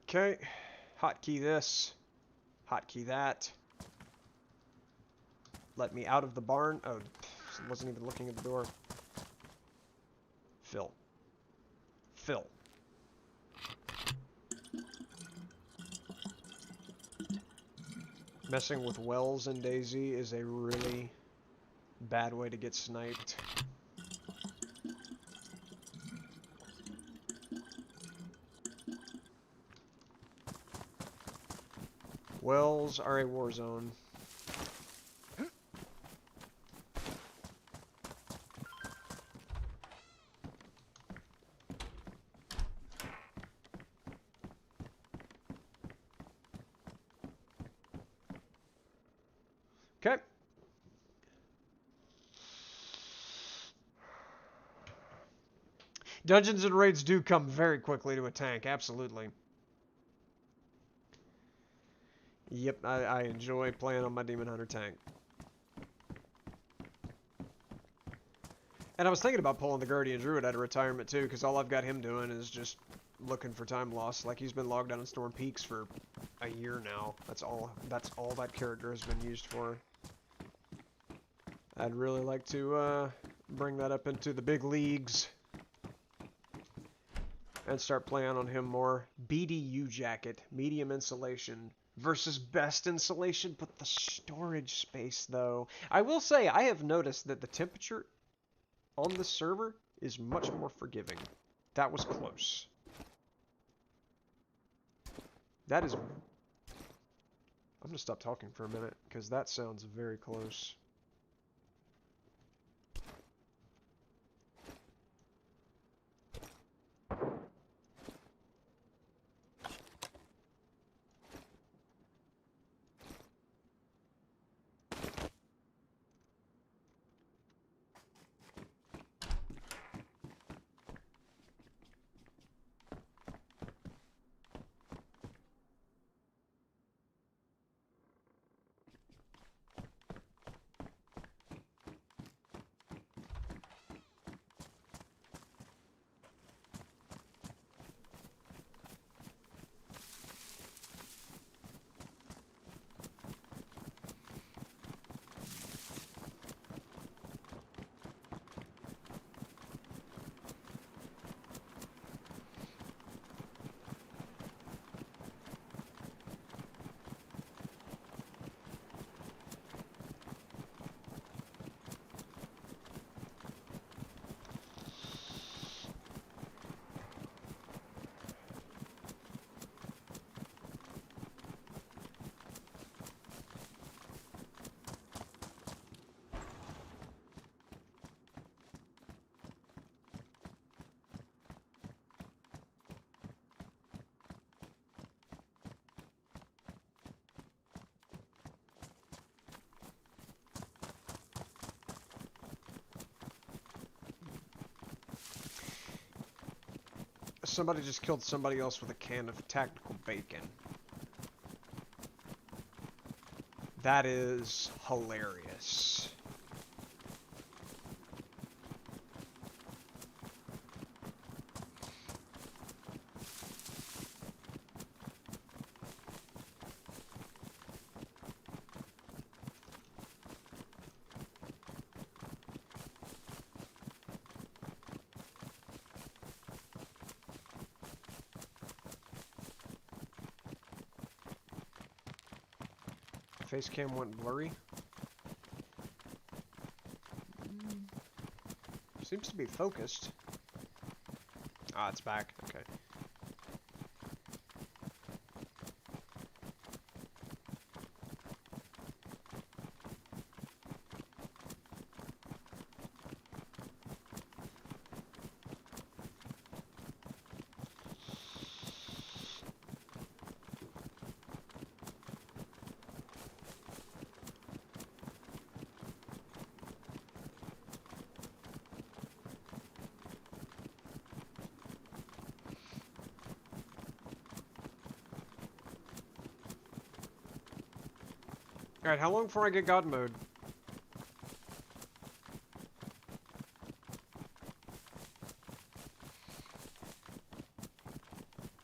Okay. Hotkey this. Hotkey that. Let me out of the barn. Oh, wasn't even looking at the door. Fill. Fill. Messing with wells in DayZ is a really bad way to get sniped. Wells are a war zone. Okay. Dungeons and raids do come very quickly to a tank, absolutely. Yep, I enjoy playing on my Demon Hunter tank. And I was thinking about pulling the Guardian Druid out of retirement too, because all I've got him doing is just looking for time loss. Like, he's been logged down in Storm Peaks for a year now. That's all that character has been used for. I'd really like to bring that up into the big leagues and start playing on him more. BDU jacket, medium insulation versus best insulation, but the storage space though. I will say I have noticed that the temperature on the server is much more forgiving. That was close. That is... I'm gonna stop talking for a minute because that sounds very close. Somebody just killed somebody else with a can of tactical bacon. That is hilarious. Facecam went blurry. Seems to be focused. Ah, it's back. Okay. Alright, how long before I get God mode?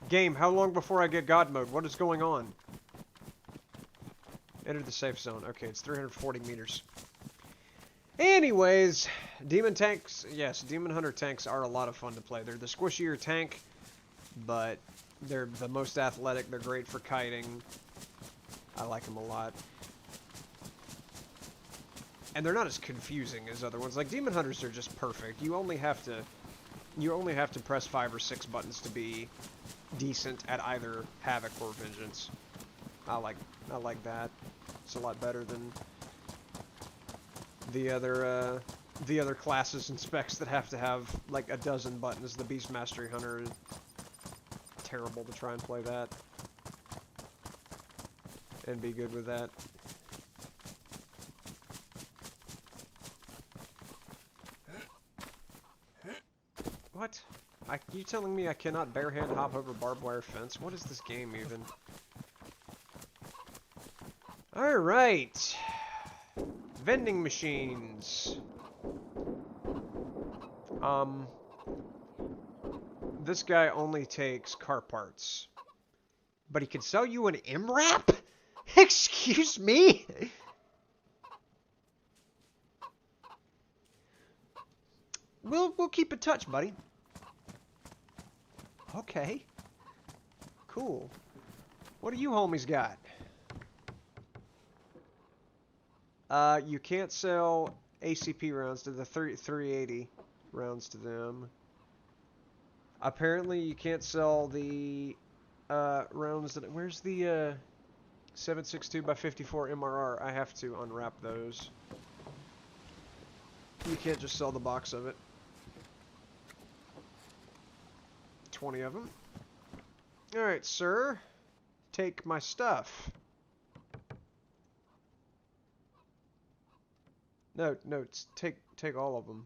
Game, how long before I get God mode? What is going on? Enter the safe zone. Okay, it's 340 meters. Anyways, demon tanks, yes, demon hunter tanks are a lot of fun to play. They're the squishier tank, but they're the most athletic. They're great for kiting. I like them a lot. And they're not as confusing as other ones. Like, demon hunters are just perfect. You only have to press 5 or 6 buttons to be decent at either Havoc or Vengeance. I like that. It's a lot better than the other classes and specs that have to have like a dozen buttons. The Beast Mastery Hunter is terrible to try and play that and be good with that. What? You telling me I cannot barehand hop over barbed wire fence? What is this game even? Alright. Vending machines. This guy only takes car parts. But he can sell you an MRAP? Excuse me? We'll keep in touch, buddy. Okay. Cool. What do you homies got? You can't sell ACP rounds to the 380 rounds to them. Apparently you can't sell the rounds that... Where's the 7.62 by 54 MRR? I have to unwrap those. You can't just sell the box of it. 20 of them. Alright, sir. Take my stuff. No, take all of them.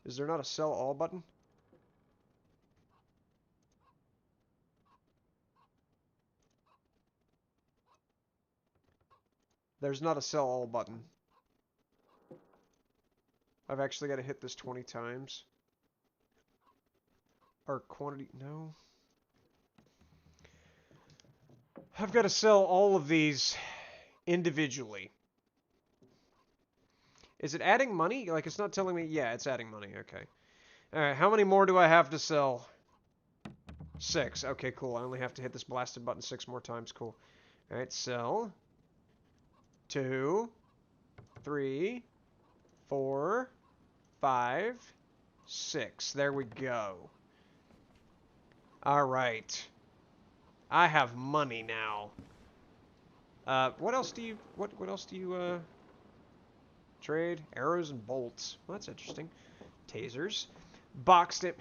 Is there not a sell all button? There's not a sell all button. I've actually got to hit this 20 times. Or quantity, no. I've got to sell all of these individually. Is it adding money? Like, it's not telling me... Yeah, it's adding money. Okay. Alright, how many more do I have to sell? 6. Okay, cool. I only have to hit this blasted button 6 more times. Cool. Alright, sell. 2, 3, 4, 5, 6. There we go. Alright. I have money now. What else do you... What else do you, trade? Arrows and bolts. Well, that's interesting. Tasers. Boxed it.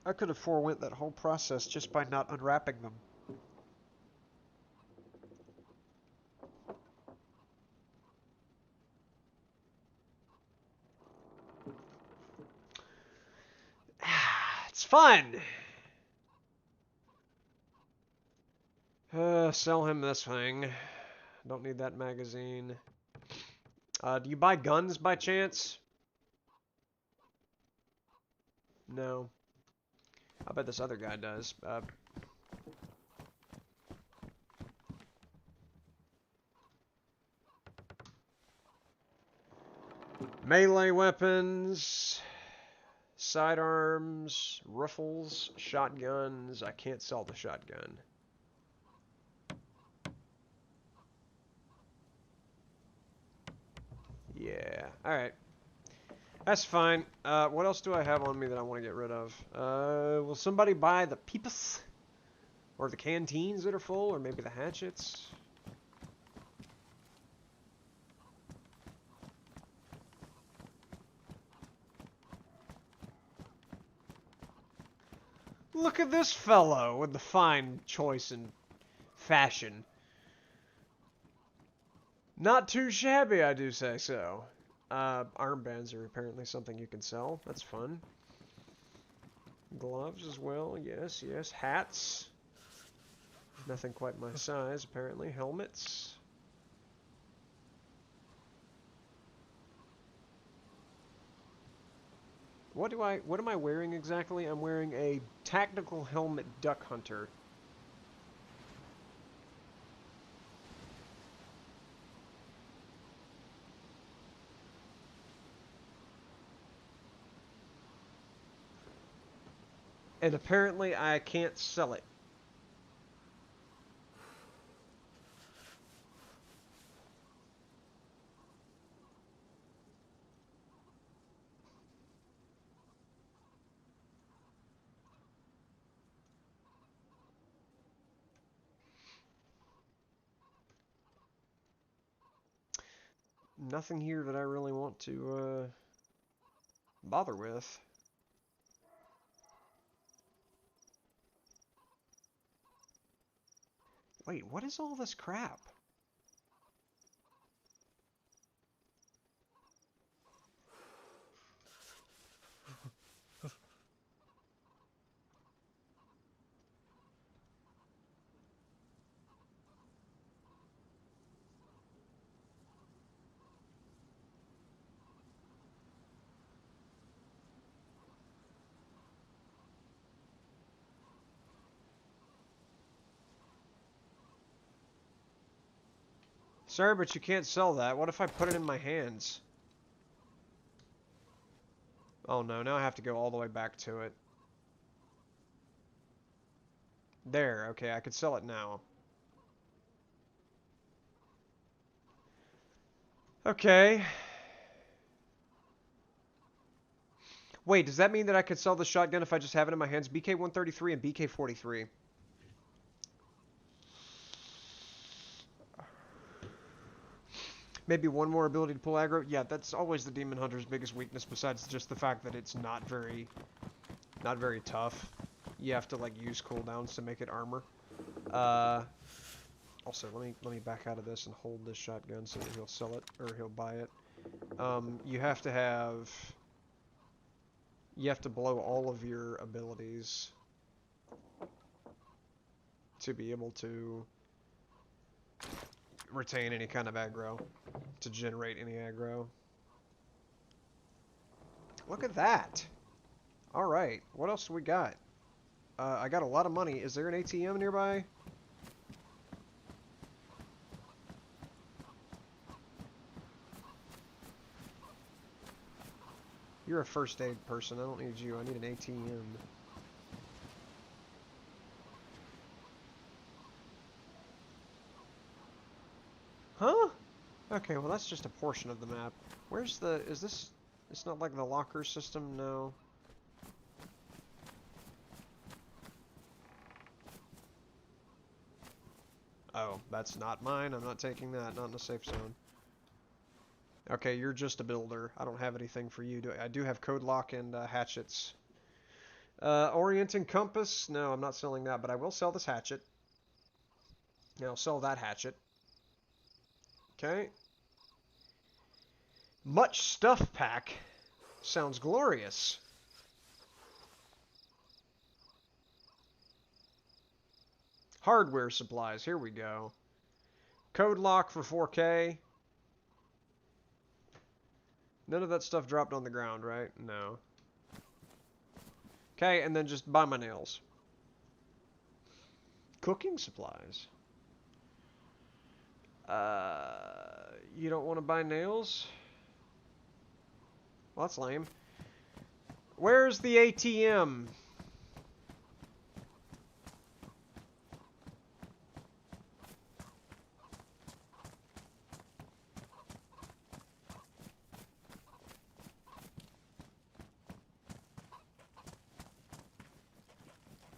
I could have forewent that whole process just by not unwrapping them. fun! Sell him this thing. Don't need that magazine. Do you buy guns by chance? No. I bet this other guy does. Melee weapons, sidearms, rifles, shotguns. I can't sell the shotgun. Yeah, alright. That's fine. What else do I have on me that I want to get rid of? Will somebody buy the peeps? Or the canteens that are full? Or maybe the hatchets? Look at this fellow with the fine choice and fashion. Not too shabby, I do say so. Armbands are apparently something you can sell. That's fun. Gloves as well. Yes, yes. Hats. Nothing quite my size, apparently. Helmets. What am I wearing exactly? I'm wearing a tactical helmet duck hunter. And apparently I can't sell it. Nothing here that I really want to bother with. Wait, what is all this crap? Sir, but you can't sell that. What if I put it in my hands? Oh no, now I have to go all the way back to it. There, okay, I could sell it now. Okay. Wait, does that mean that I could sell the shotgun if I just have it in my hands? BK-133 and BK-43. Maybe one more ability to pull aggro. Yeah, that's always the Demon Hunter's biggest weakness, besides just the fact that it's not very tough. You have to like use cooldowns to make it armor. Also, let me back out of this and hold this shotgun so that he'll sell it or he'll buy it. You have to blow all of your abilities to be able to retain any kind of aggro, to generate any aggro. Look at that! Alright, what else do we got? I got a lot of money. Is there an ATM nearby? You're a first aid person. I don't need you. I need an ATM. Huh? Okay, well that's just a portion of the map. Where's the... is this... it's not like the locker system? No. Oh, that's not mine. I'm not taking that. Not in the safe zone. Okay, you're just a builder. I don't have anything for you. I do have code lock and hatchets. Orient and compass? No, I'm not selling that, but I will sell this hatchet. Yeah, I'll sell that hatchet. Okay. Much stuff pack. Sounds glorious. Hardware supplies. Here we go. Code lock for 4K. None of that stuff dropped on the ground, right? No. Okay, and then just buy my nails. Cooking supplies. You don't want to buy nails? Well, that's lame. Where's the ATM?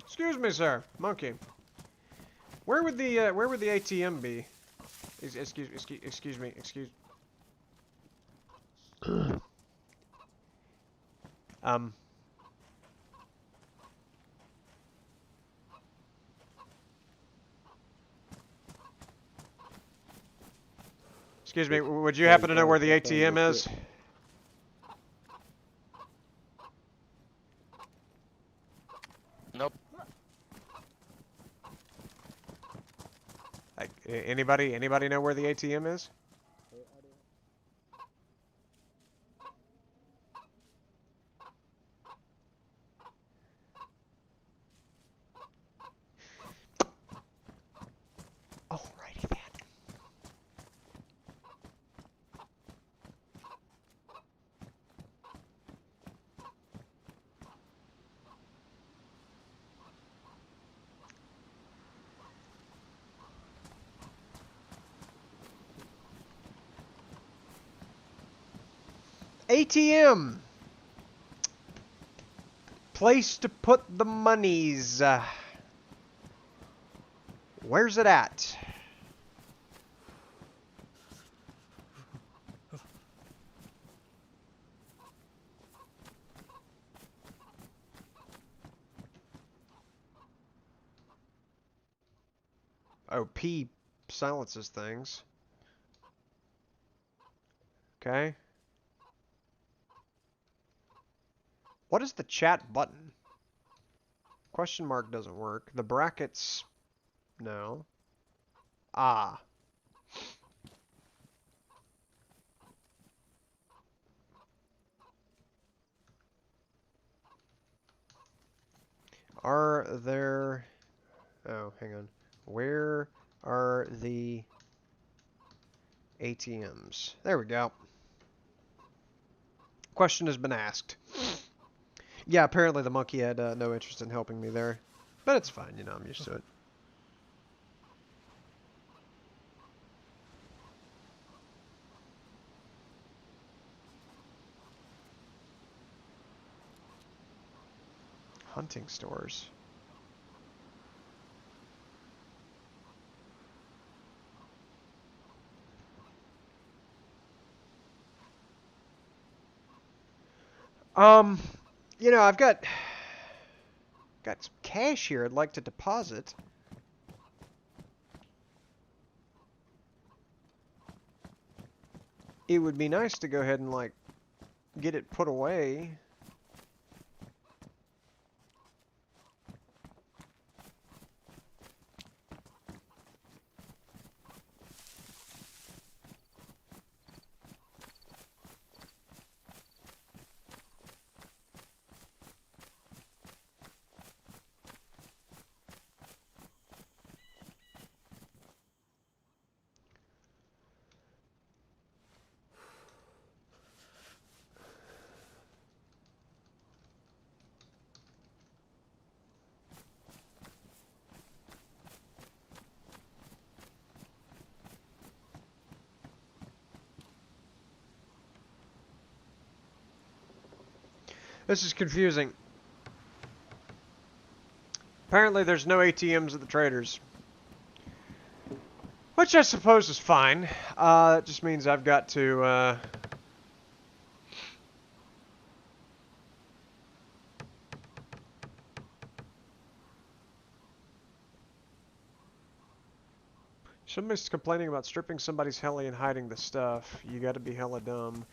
Excuse me, sir. Monkey. Where would the ATM be? Excuse me. Excuse me, would you happen to know where the ATM is? Nope. Like, anybody know where the ATM is? Alrighty then. ATM. Place to put the monies. Where's it at? Oh, P silences things. Okay. What is the chat button? Question mark doesn't work. The brackets... No. Ah. Are there... Oh, hang on. Where are the ATMs? There we go. Question has been asked. Yeah, apparently the monkey had no interest in helping me there. But it's fine, you know, I'm used to it. Hunting stores. You know, I've got some cash here I'd like to deposit. It would be nice to go ahead and, like, get it put away. This is confusing. Apparently there's no ATMs at the traders. Which I suppose is fine. That just means I've got to... Somebody's complaining about stripping somebody's heli and hiding the stuff. You gotta be hella dumb.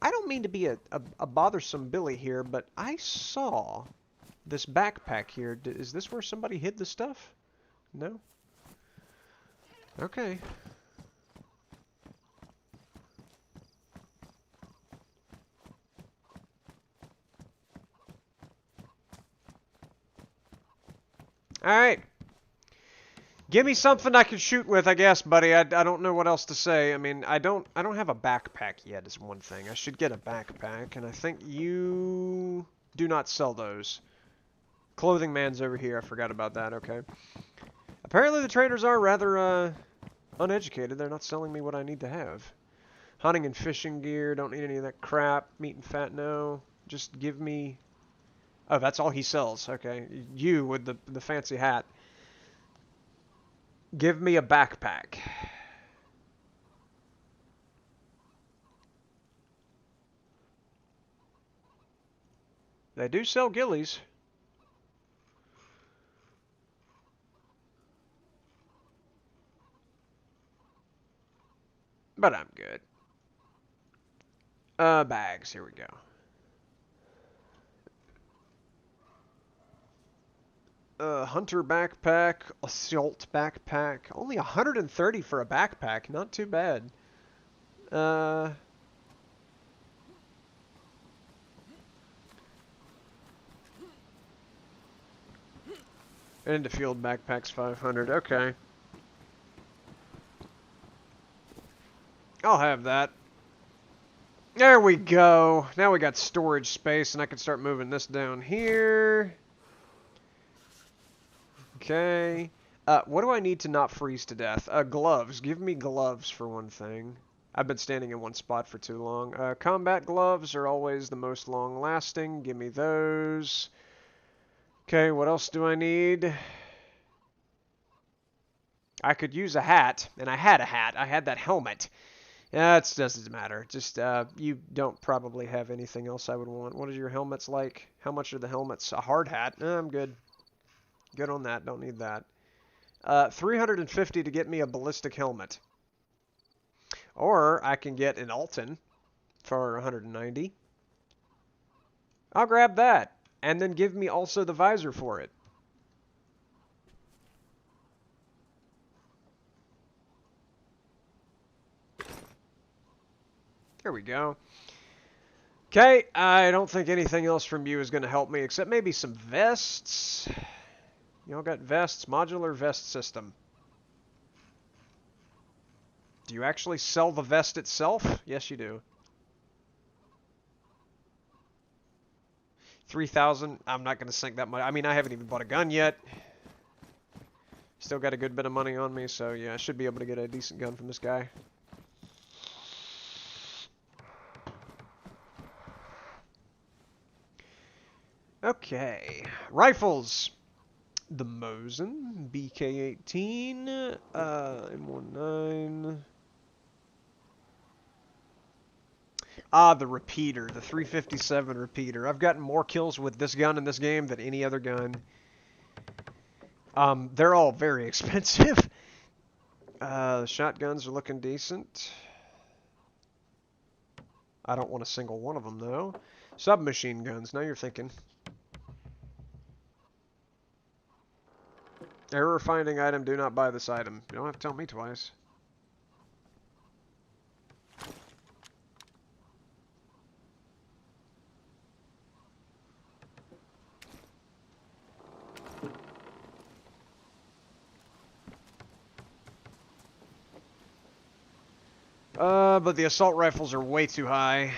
I don't mean to be a bothersome Billy here, but I saw this backpack here. Is this where somebody hid the stuff? No? Okay. Alright. Give me something I can shoot with, I guess, buddy. I don't know what else to say. I mean, I don't have a backpack yet is one thing. I should get a backpack, and I think you do not sell those. Clothing man's over here. I forgot about that. Okay. Apparently the traders are rather uneducated. They're not selling me what I need to have. Hunting and fishing gear. Don't need any of that crap. Meat and fat, no. Just give me... Oh, that's all he sells. Okay. You with the fancy hat. Give me a backpack. They do sell ghillies. But I'm good. Bags. Here we go. Hunter backpack. Assault backpack. Only 130 for a backpack. Not too bad. Into field backpacks 500. Okay. I'll have that. There we go. Now we got storage space, and I can start moving this down here. Okay. What do I need to not freeze to death? Gloves. Give me gloves for one thing. I've been standing in one spot for too long. Combat gloves are always the most long-lasting. Give me those. Okay, what else do I need? I could use a hat, and I had a hat. I had that helmet. It doesn't matter. Just, you don't probably have anything else I would want. What are your helmets like? How much are the helmets? A hard hat? I'm good. Good on that. Don't need that. 350 to get me a ballistic helmet. Or I can get an Alton for 190. I'll grab that. And then give me also the visor for it. There we go. Okay, I don't think anything else from you is going to help me except maybe some vests. Y'all got vests? Modular vest system. Do you actually sell the vest itself? Yes, you do. 3,000. I'm not going to sink that much. I mean, I haven't even bought a gun yet. Still got a good bit of money on me, so yeah, I should be able to get a decent gun from this guy. Okay. Rifles. The Mosin, BK-18, M19. Ah, the repeater, the 357 repeater. I've gotten more kills with this gun in this game than any other gun. They're all very expensive. The shotguns are looking decent. I don't want a single one of them, though. Submachine guns, now you're thinking. Error finding item, do not buy this item. You don't have to tell me twice. But the assault rifles are way too high.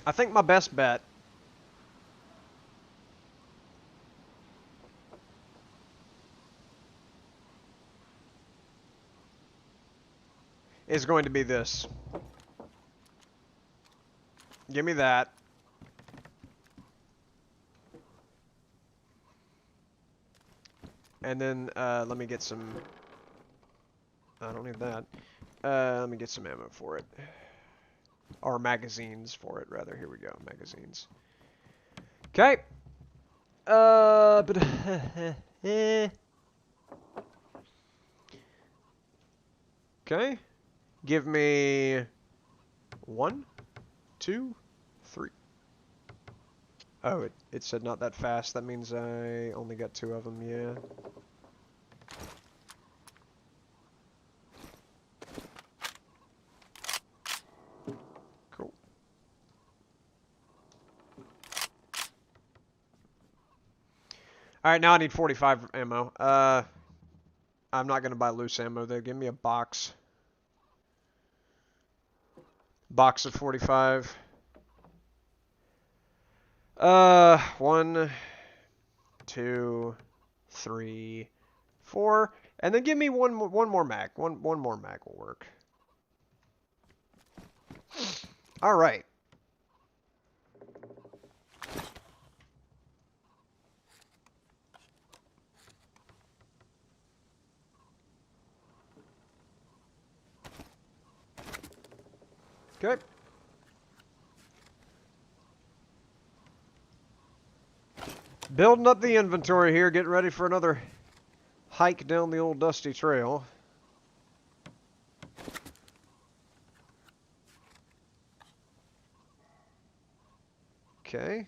I think my best bet is going to be this. Give me that. And then, let me get some... I don't need that. Let me get some ammo for it. Or magazines for it, rather. Here we go, magazines. Okay. But... Okay. Give me... 1, 2, 3. Oh, it said not that fast. That means I only got 2 of them, yeah. Cool. Alright, now I need 45 ammo. I'm not gonna buy loose ammo though. Give me a box. Box of 45. 1, 2, 3, 4, and then give me one more mag. One more mag will work. All right. Okay. Building up the inventory here, getting ready for another hike down the old dusty trail. Okay.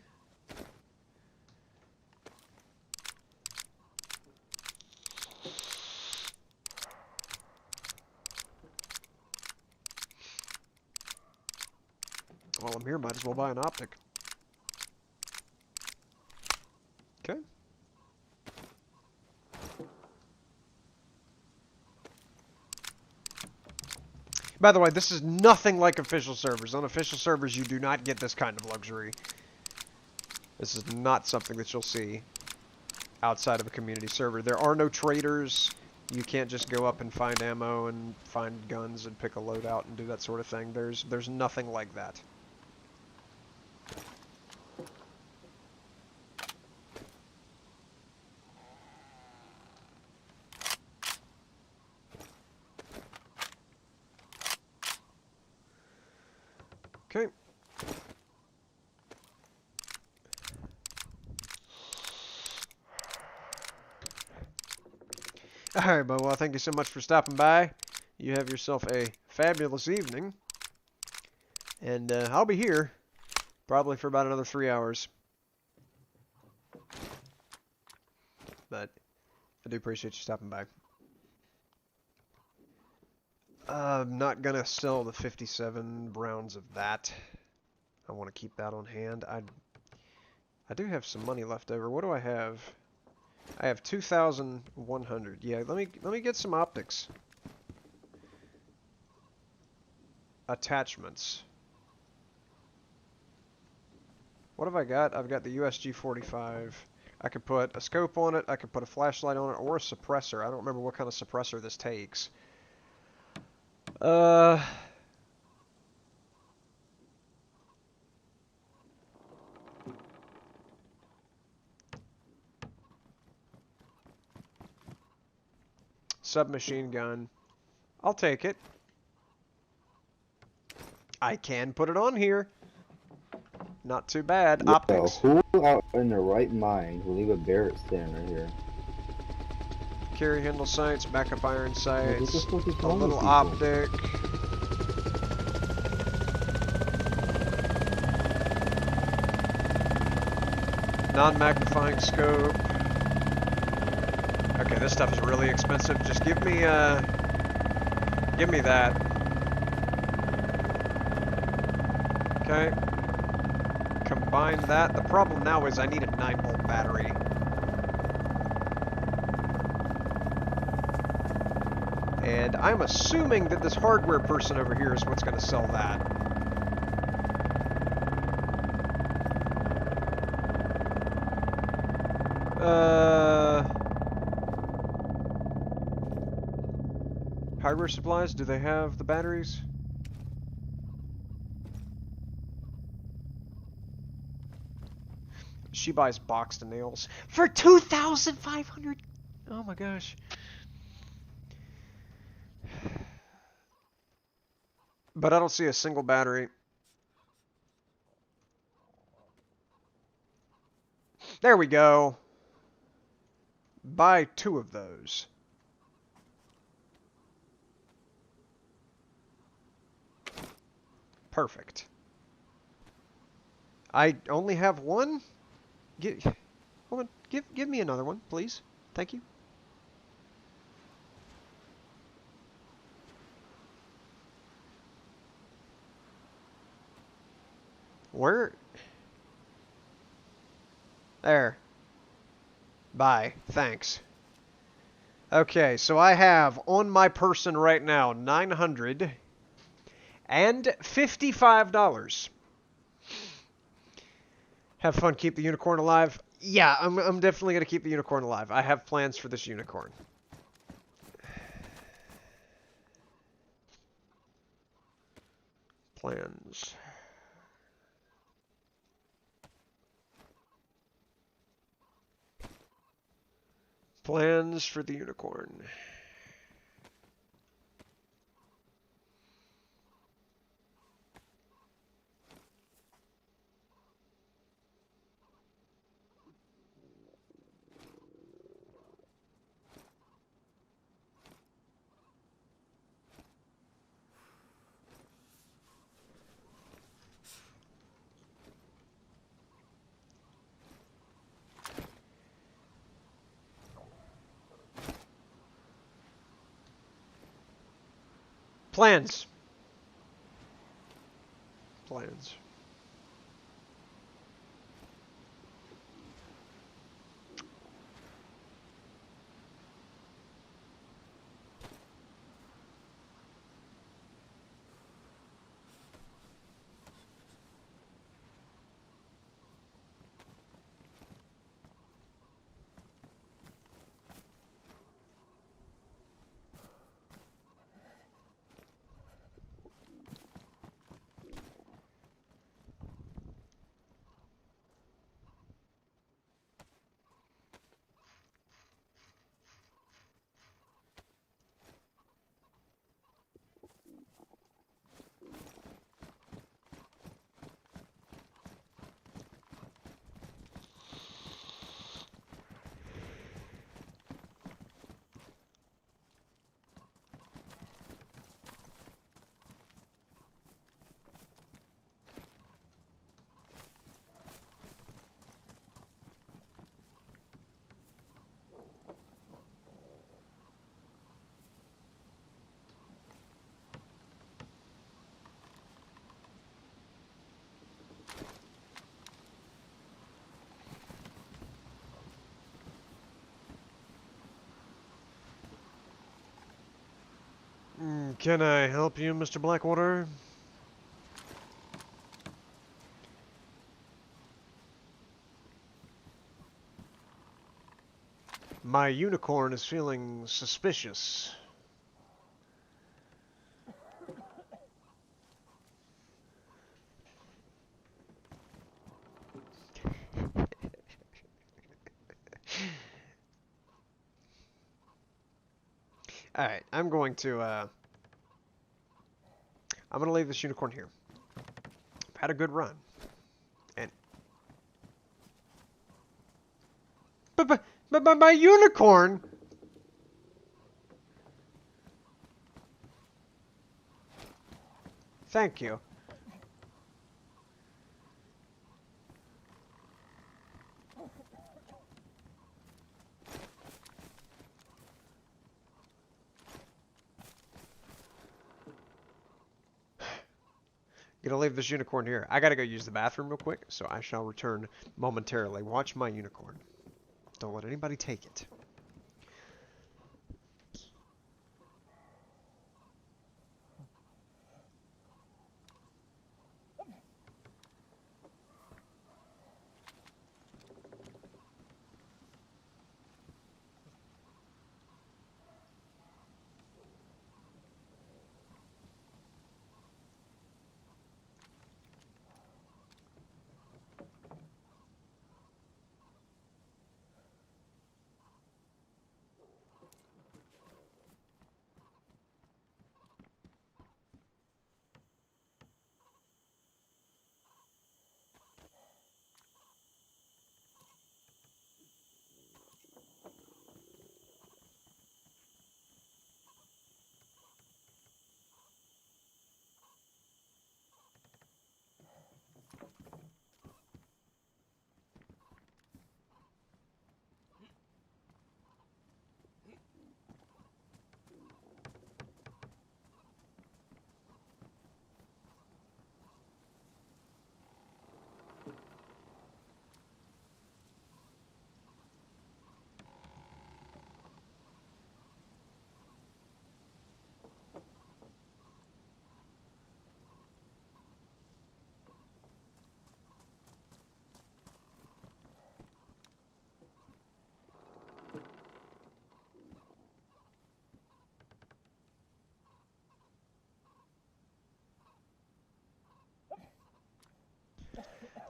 While I'm here, might as well buy an optic. Okay. By the way, this is nothing like official servers. On official servers, you do not get this kind of luxury. This is not something that you'll see outside of a community server. There are no traders. You can't just go up and find ammo and find guns and pick a loadout and do that sort of thing. There's nothing like that. Okay. Alright, but well, thank you so much for stopping by. You have yourself a fabulous evening. And I'll be here probably for about another 3 hours. But I do appreciate you stopping by. I'm not going to sell the 57 rounds of that. I want to keep that on hand. I do have some money left over. What do I have? I have 2,100. Yeah, let me get some optics. Attachments. What have I got? I've got the USG 45. I could put a scope on it. I could put a flashlight on it, or a suppressor. I don't remember what kind of suppressor this takes. Submachine gun. I'll take it. I can put it on here. Not too bad. Yo, Optics. who out in their right mind will leave a Barrett standing right here? Carry handle sights, backup iron sights, What the fuck is a wrong little with people? optic. Non-magnifying scope. Okay, this stuff is really expensive. Just give me that. Okay. Combine that. The problem now is I need a 9-volt battery. And I'm assuming that this hardware person over here is what's going to sell that. Hardware supplies, do they have the batteries? She buys boxed nails for 2,500. Oh my gosh. But I don't see a single battery. There we go. Buy 2 of those. Perfect. I only have 1? Hold on. Give me another one, please. Thank you. Where? There. Bye. Thanks. Okay, so I have on my person right now $955. Have fun, keep the unicorn alive. Yeah, I'm definitely gonna keep the unicorn alive. I have plans for this unicorn. Plans. Plans for the unicorn. Plans. Plans. Can I help you, Mr. Blackwater? My unicorn is feeling suspicious. Alright, I'm going to leave this unicorn here. I've had a good run. And but my unicorn. Thank you. Gonna leave this unicorn here. I gotta go use the bathroom real quick, so I shall return momentarily. Watch my unicorn. Don't let anybody take it.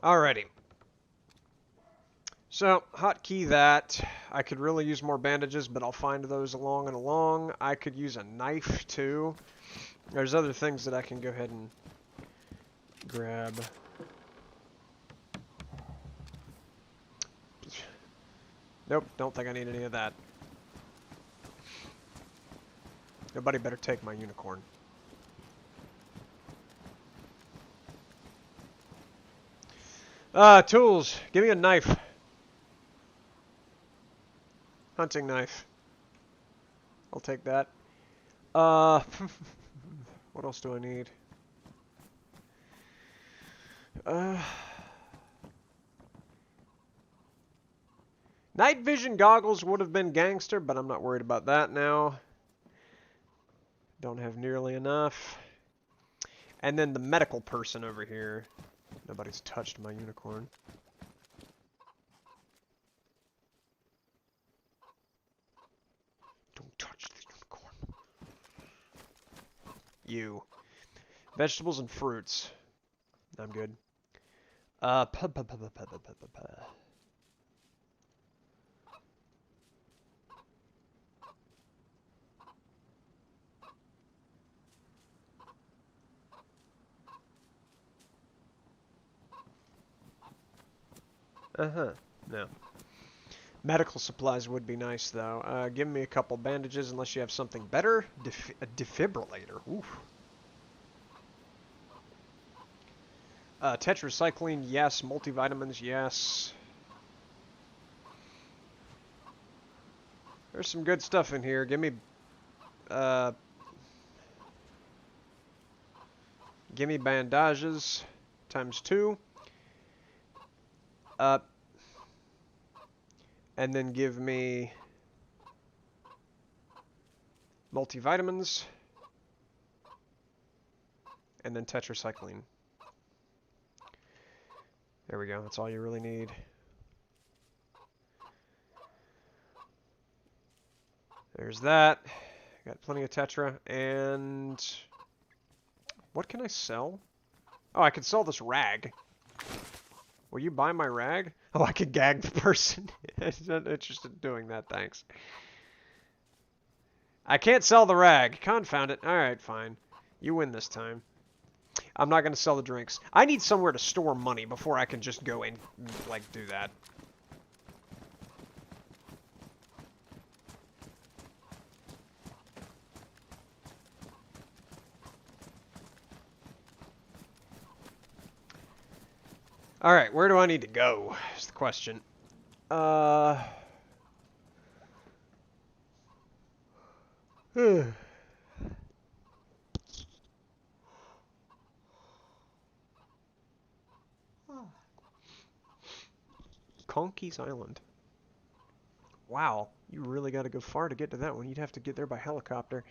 Alrighty. So, hotkey that. I could really use more bandages, but I'll find those along and along. I could use a knife, too. There's other things that I can go ahead and grab. Nope, don't think I need any of that. Nobody better take my unicorn. Tools. Give me a knife. Hunting knife. I'll take that. What else do I need? Night vision goggles would have been gangster, but I'm not worried about that now. Don't have nearly enough. And then the medical person over here. Nobody's touched my unicorn. Don't touch the unicorn. You. Vegetables and fruits. I'm good. No. Medical supplies would be nice, though. Give me a couple bandages unless you have something better. A defibrillator. Oof. Tetracycline, yes. Multivitamins, yes. There's some good stuff in here. Give me bandages times 2. And then give me multivitamins. And then tetracycline. There we go. That's all you really need. There's that. Got plenty of tetra. And what can I sell? Oh, I can sell this rag. Will you buy my rag? Oh, I could gag the person. I'm not interested in doing that, thanks. I can't sell the rag. Confound it. Alright, fine. You win this time. I'm not going to sell the drinks. I need somewhere to store money before I can just go and, like, do that. Alright, where do I need to go? Is the question. Conky's Island. Wow, you really got to go far to get to that one. You'd have to get there by helicopter.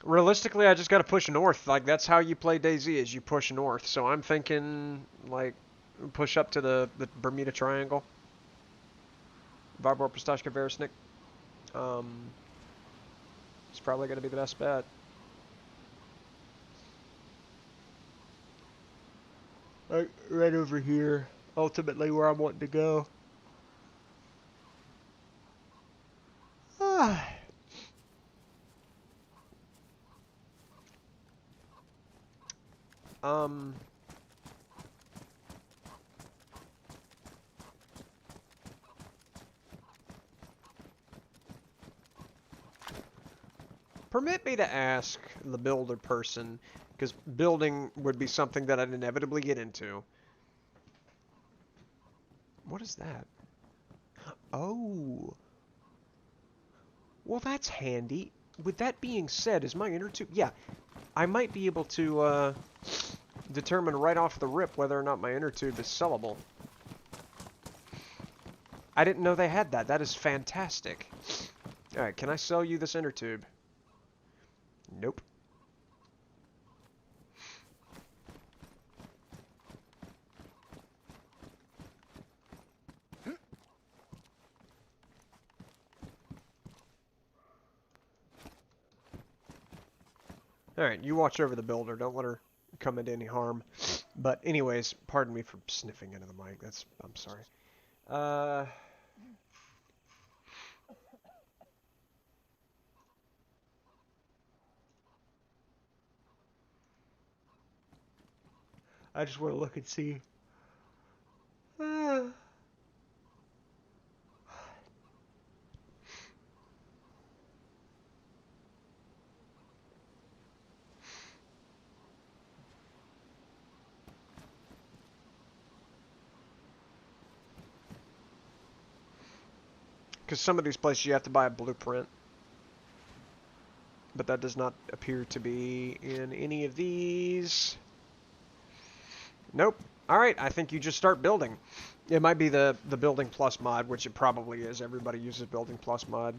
Realistically, I just got to push north. Like, that's how you play DayZ, is you push north. So I'm thinking, like, push up to the Bermuda Triangle. Varbor, Pistachka, Verasnik. It's probably going to be the best bet. Right over here. Ultimately where I'm wanting to go. Permit me to ask the builder person, because building would be something that I'd inevitably get into. What is that? Oh. Well, that's handy. With that being said, is my inner tube... Yeah, I might be able to determine right off the rip whether or not my inner tube is sellable. I didn't know they had that. That is fantastic. Alright, can I sell you this inner tube? Nope. Alright, you watch over the builder. Don't let her come into any harm. But anyways, pardon me for sniffing into the mic. I'm sorry. I just want to look and see. Because some of these places you have to buy a blueprint. But that does not appear to be in any of these. Nope. Alright, I think you just start building. It might be the Building Plus mod, which it probably is. Everybody uses Building Plus mod.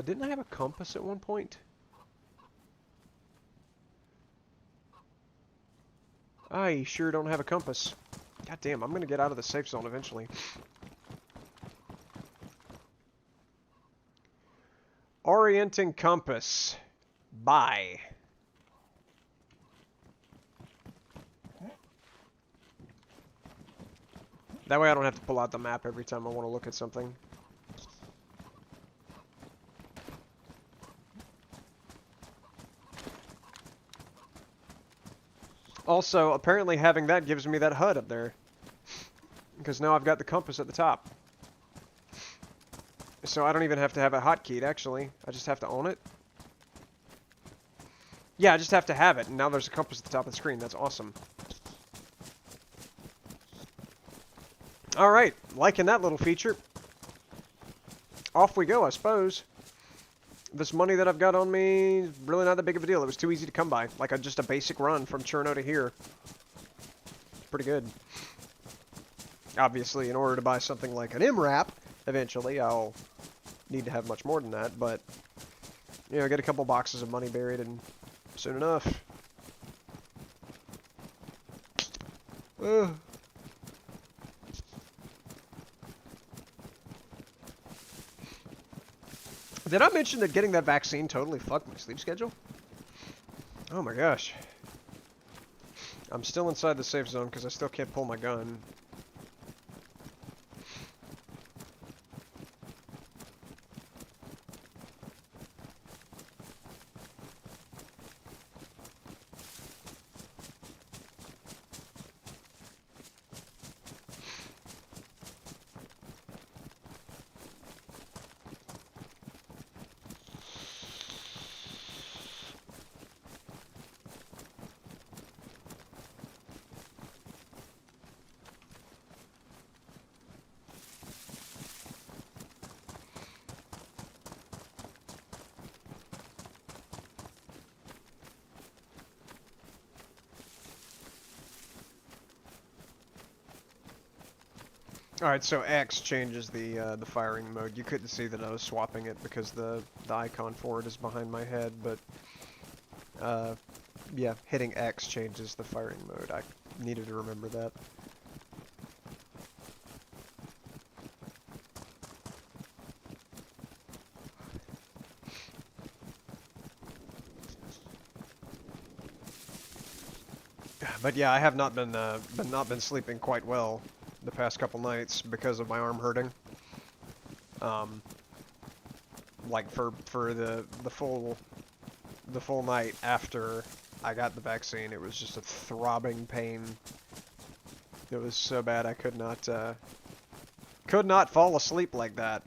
Didn't I have a compass at one point? I sure don't have a compass. God damn, I'm gonna get out of the safe zone eventually. Orienting compass. Buy. That way I don't have to pull out the map every time I want to look at something. Also, apparently having that gives me that HUD up there. Because now I've got the compass at the top. So I don't even have to have it hotkeyed, actually. I just have to own it. Yeah, I just have to have it, and now there's a compass at the top of the screen. That's awesome. Alright, liking that little feature. Off we go, I suppose. This money that I've got on me is really not that big of a deal. It was too easy to come by. Like just a basic run from Cherno to here. Pretty good. Obviously, in order to buy something like an MRAP, eventually I'll need to have much more than that, but you know, get a couple boxes of money buried and soon enough. Did I mention that getting that vaccine totally fucked my sleep schedule? Oh my gosh. I'm still inside the safe zone because I still can't pull my gun. Alright, so X changes the firing mode. You couldn't see that I was swapping it because the icon for it is behind my head, but yeah, hitting X changes the firing mode. I needed to remember that. But yeah, I have not been sleeping quite well the past couple nights because of my arm hurting. Like for the full night after I got the vaccine, it was just a throbbing pain. It was so bad I could not fall asleep like that.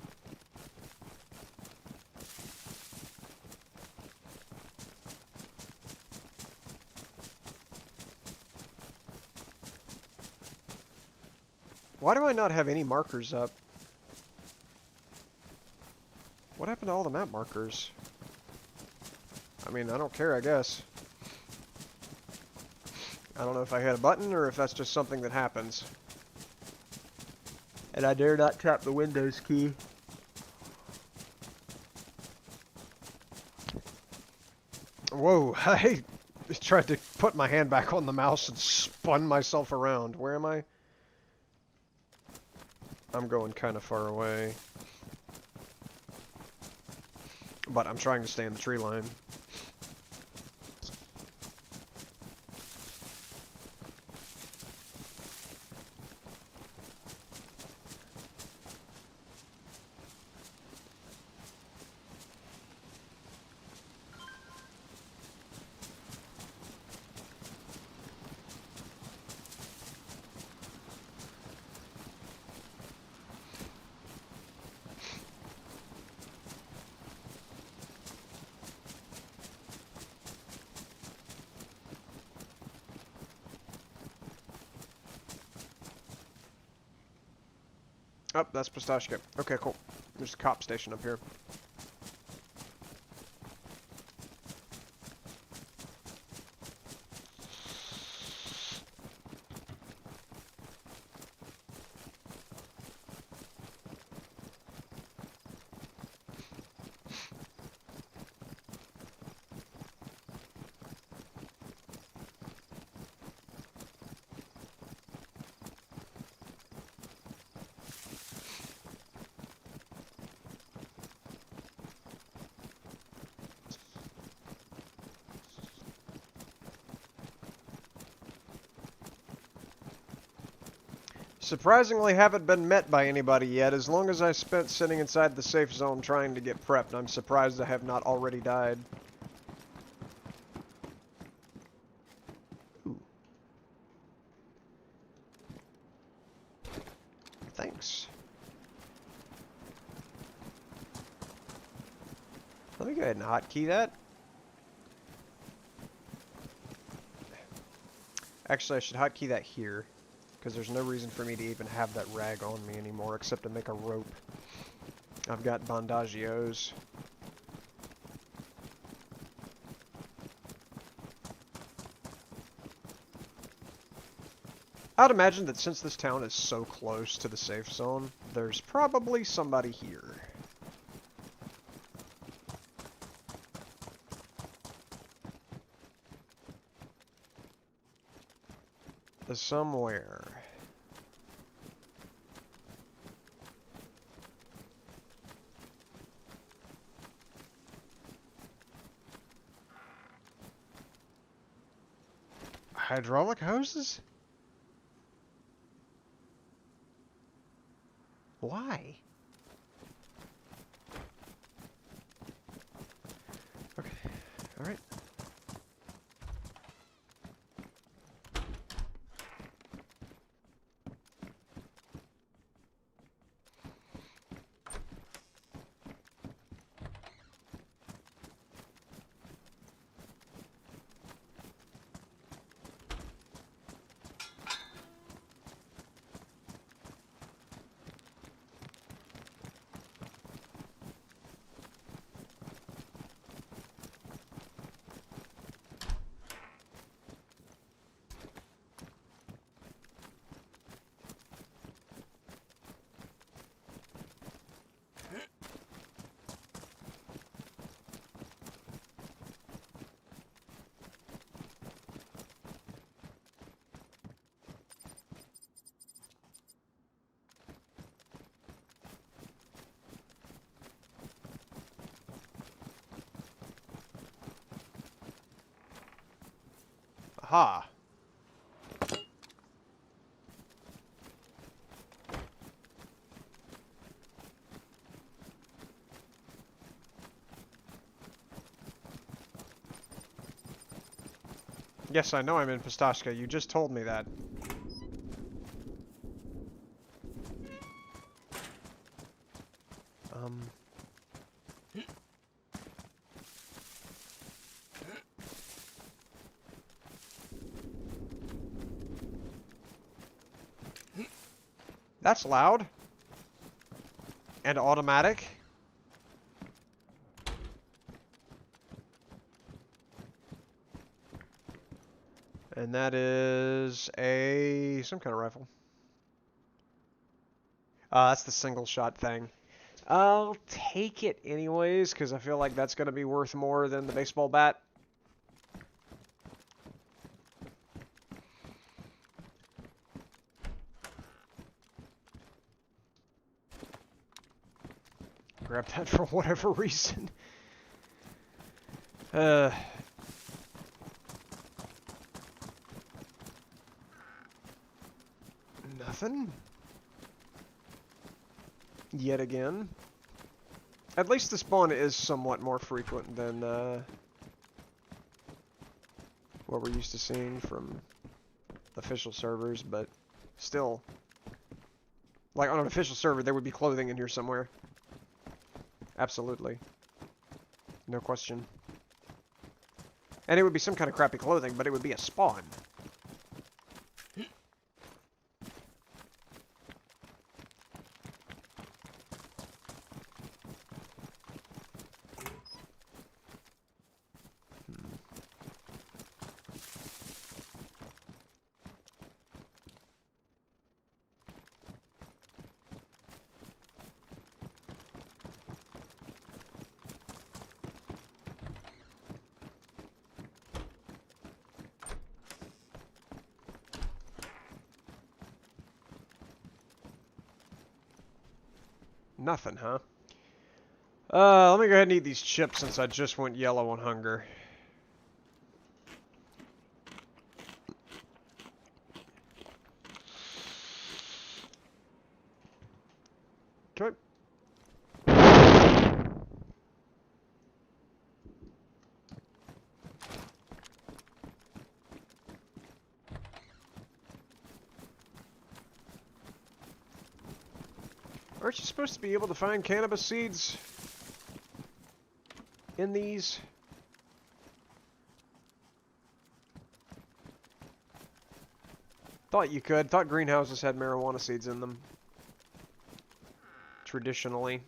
Why do I not have any markers up? What happened to all the map markers? I mean, I don't care, I guess. I don't know if I hit a button or if that's just something that happens. And I dare not tap the Windows key. Whoa, I tried to put my hand back on the mouse and spun myself around. Where am I? I'm going kind of far away. But I'm trying to stay in the tree line. Oh, that's Pistachio. Okay, cool. There's a cop station up here. Surprisingly, haven't been met by anybody yet. As long as I spent sitting inside the safe zone trying to get prepped, I'm surprised I have not already died. Ooh. Thanks. Let me go ahead and hotkey that. Actually, I should hotkey that here, because there's no reason for me to even have that rag on me anymore except to make a rope. I've got bandagios. I'd imagine that since this town is so close to the safe zone, there's probably somebody here. Somewhere. Hydraulic hoses? Why? Okay, alright. Aha. Yes, I know I'm in Pistachka. You just told me that. That's loud. And automatic. And that is some kind of rifle. That's the single shot thing. I'll take it anyways, because I feel like that's going to be worth more than the baseball bat. Grab that for whatever reason. Nothing. Yet again. At least the spawn is somewhat more frequent than what we're used to seeing from official servers, but still. Like, on an official server, there would be clothing in here somewhere. Absolutely. No question. And it would be some kind of crappy clothing, but it would be a spawn. Nothing, huh? Let me go ahead and eat these chips since I just went yellow on hunger. Okay. Aren't you supposed to be able to find cannabis seeds in these? Thought you could. Thought greenhouses had marijuana seeds in them. Traditionally.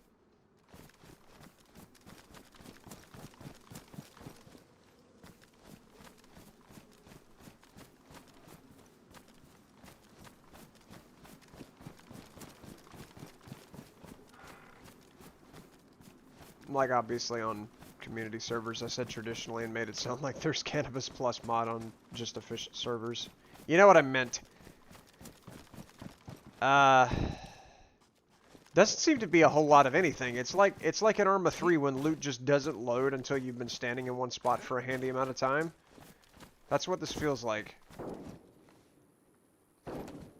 Like, obviously on community servers, I said traditionally and made it sound like there's Cannabis Plus mod on just official servers. You know what I meant. Doesn't seem to be a whole lot of anything. It's like in Arma 3 when loot just doesn't load until you've been standing in one spot for a handy amount of time. That's what this feels like.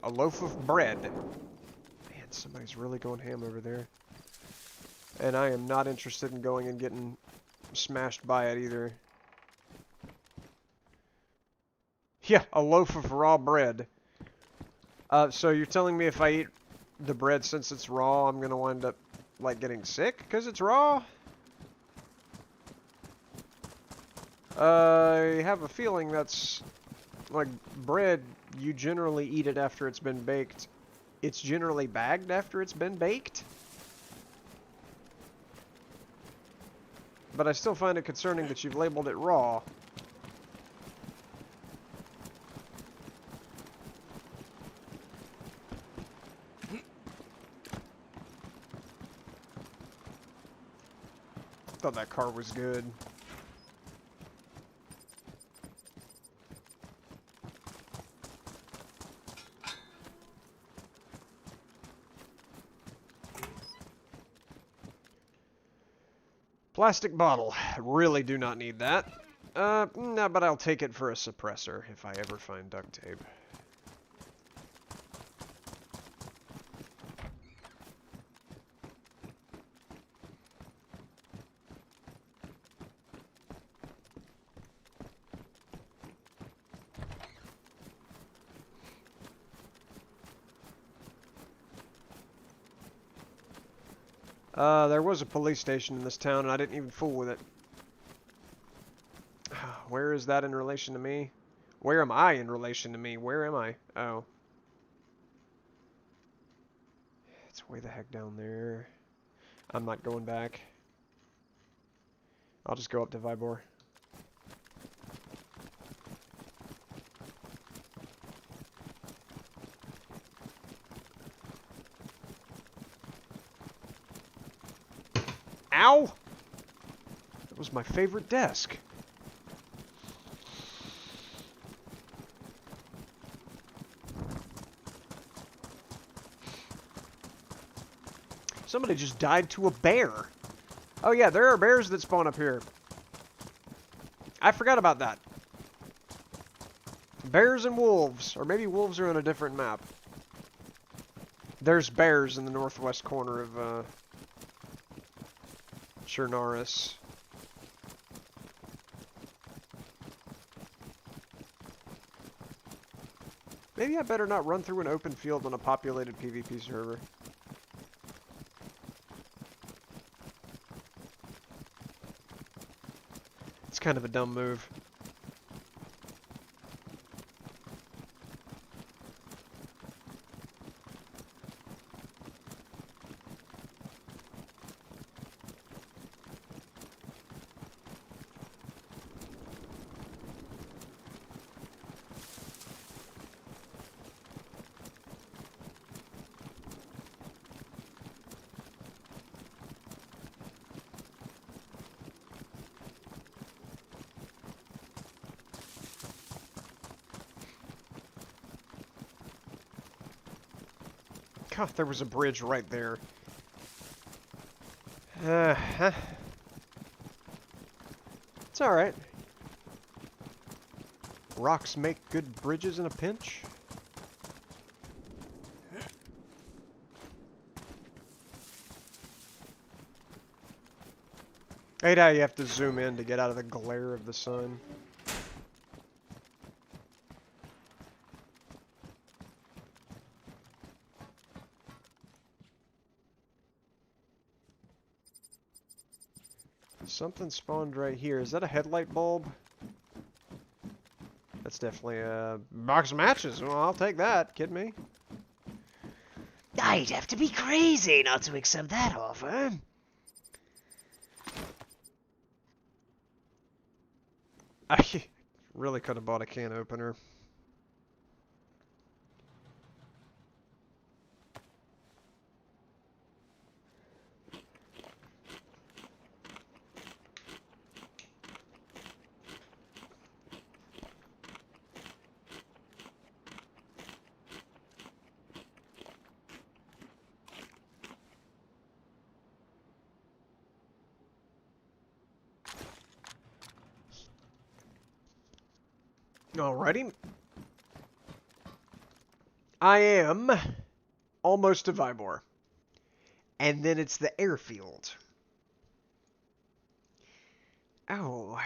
A loaf of bread. Man, somebody's really going ham over there. And I am not interested in going and getting smashed by it either. Yeah, a loaf of raw bread. So you're telling me if I eat the bread since it's raw, I'm gonna wind up, like, getting sick because it's raw? I have a feeling that's, like, bread, you generally eat it after it's been baked. It's generally bagged after it's been baked? But I still find it concerning that you've labeled it raw. Thought that car was good. Plastic bottle. Really do not need that. No, but I'll take it for a suppressor if I ever find duct tape. There was a police station in this town, and I didn't even fool with it. Where is that in relation to me? Where am I in relation to me? Where am I? Oh. It's way the heck down there. I'm not going back. I'll just go up to Vybor. Ow! That was my favorite desk. Somebody just died to a bear. Oh yeah, there are bears that spawn up here. I forgot about that. Bears and wolves. Or maybe wolves are on a different map. There's bears in the northwest corner of, Chernaris. Maybe I better not run through an open field on a populated PvP server. It's kind of a dumb move. God, there was a bridge right there. Uh-huh. It's alright. Rocks make good bridges in a pinch. I hate how you have to zoom in to get out of the glare of the sun. Something spawned right here. Is that a headlight bulb? That's definitely a box of matches. Well, I'll take that. Kid me? I'd have to be crazy not to accept that offer. I really could have bought a can opener. Alrighty. I am almost to Vybor. And then it's the airfield. Oh.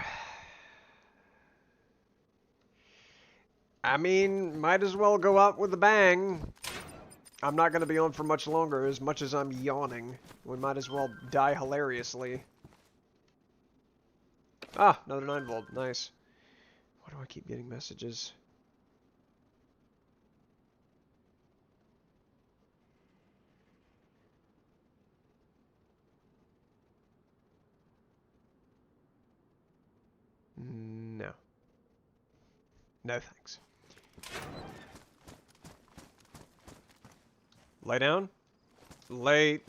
I mean, might as well go out with a bang. I'm not going to be on for much longer, as much as I'm yawning. We might as well die hilariously. Ah, another 9 volt. Nice. Why do I keep getting messages? No. No thanks. Lay down. Lay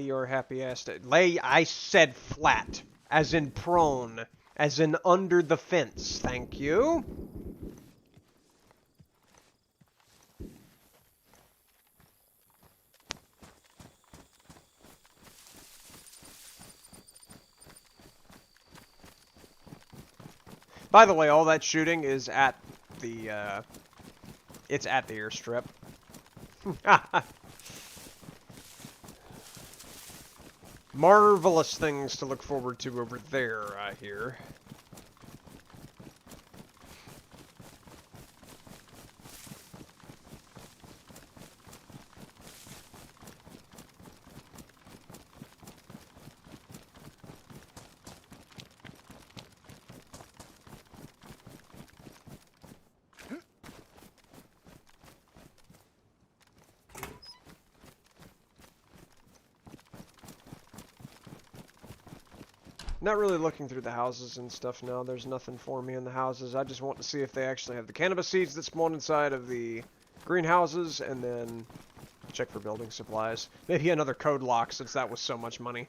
your happy ass down. Lay, I said flat. As in prone. As in under the fence. Thank you. By the way, all that shooting is at the, it's at the airstrip. Marvelous things to look forward to over there, I hear. Not really looking through the houses and stuff now. There's nothing for me in the houses. I just want to see if they actually have the cannabis seeds that spawn inside of the greenhouses, and then check for building supplies. Maybe another code lock, since that was so much money.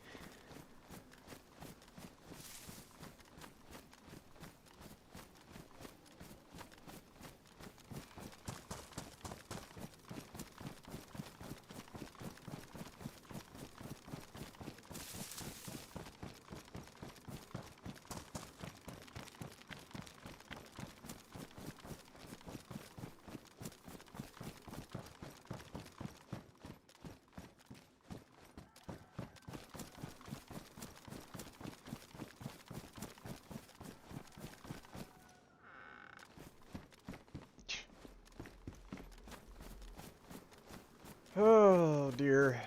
Oh, dear.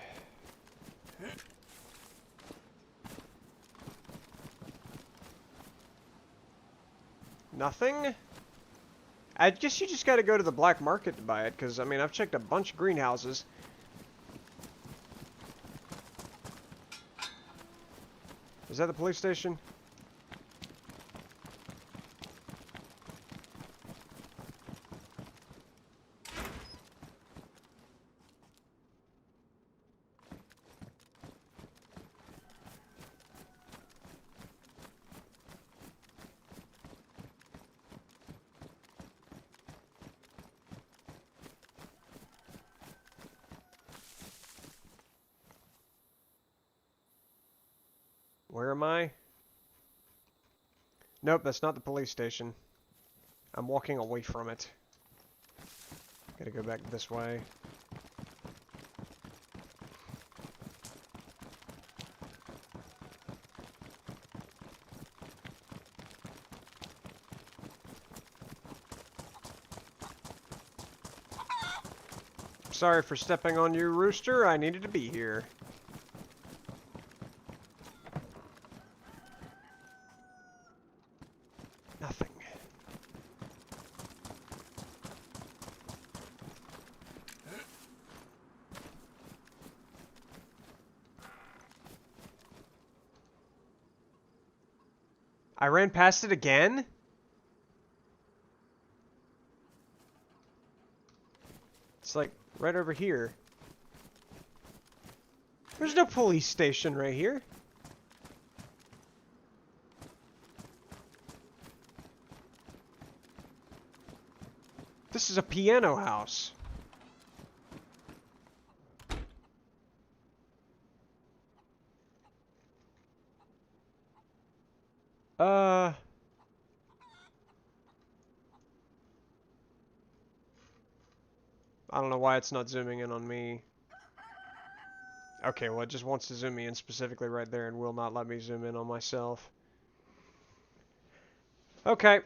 Nothing? I guess you just gotta go to the black market to buy it, because, I mean, I've checked a bunch of greenhouses. Is that the police station? Where am I? Nope, that's not the police station. I'm walking away from it. Gotta go back this way. Sorry for stepping on you, Rooster. I needed to be here. Nothing. I ran past it again? It's like right over here. There's no police station right here. This is a piano house. I don't know why it's not zooming in on me. Okay, well, it just wants to zoom me in specifically right there and will not let me zoom in on myself. Okay.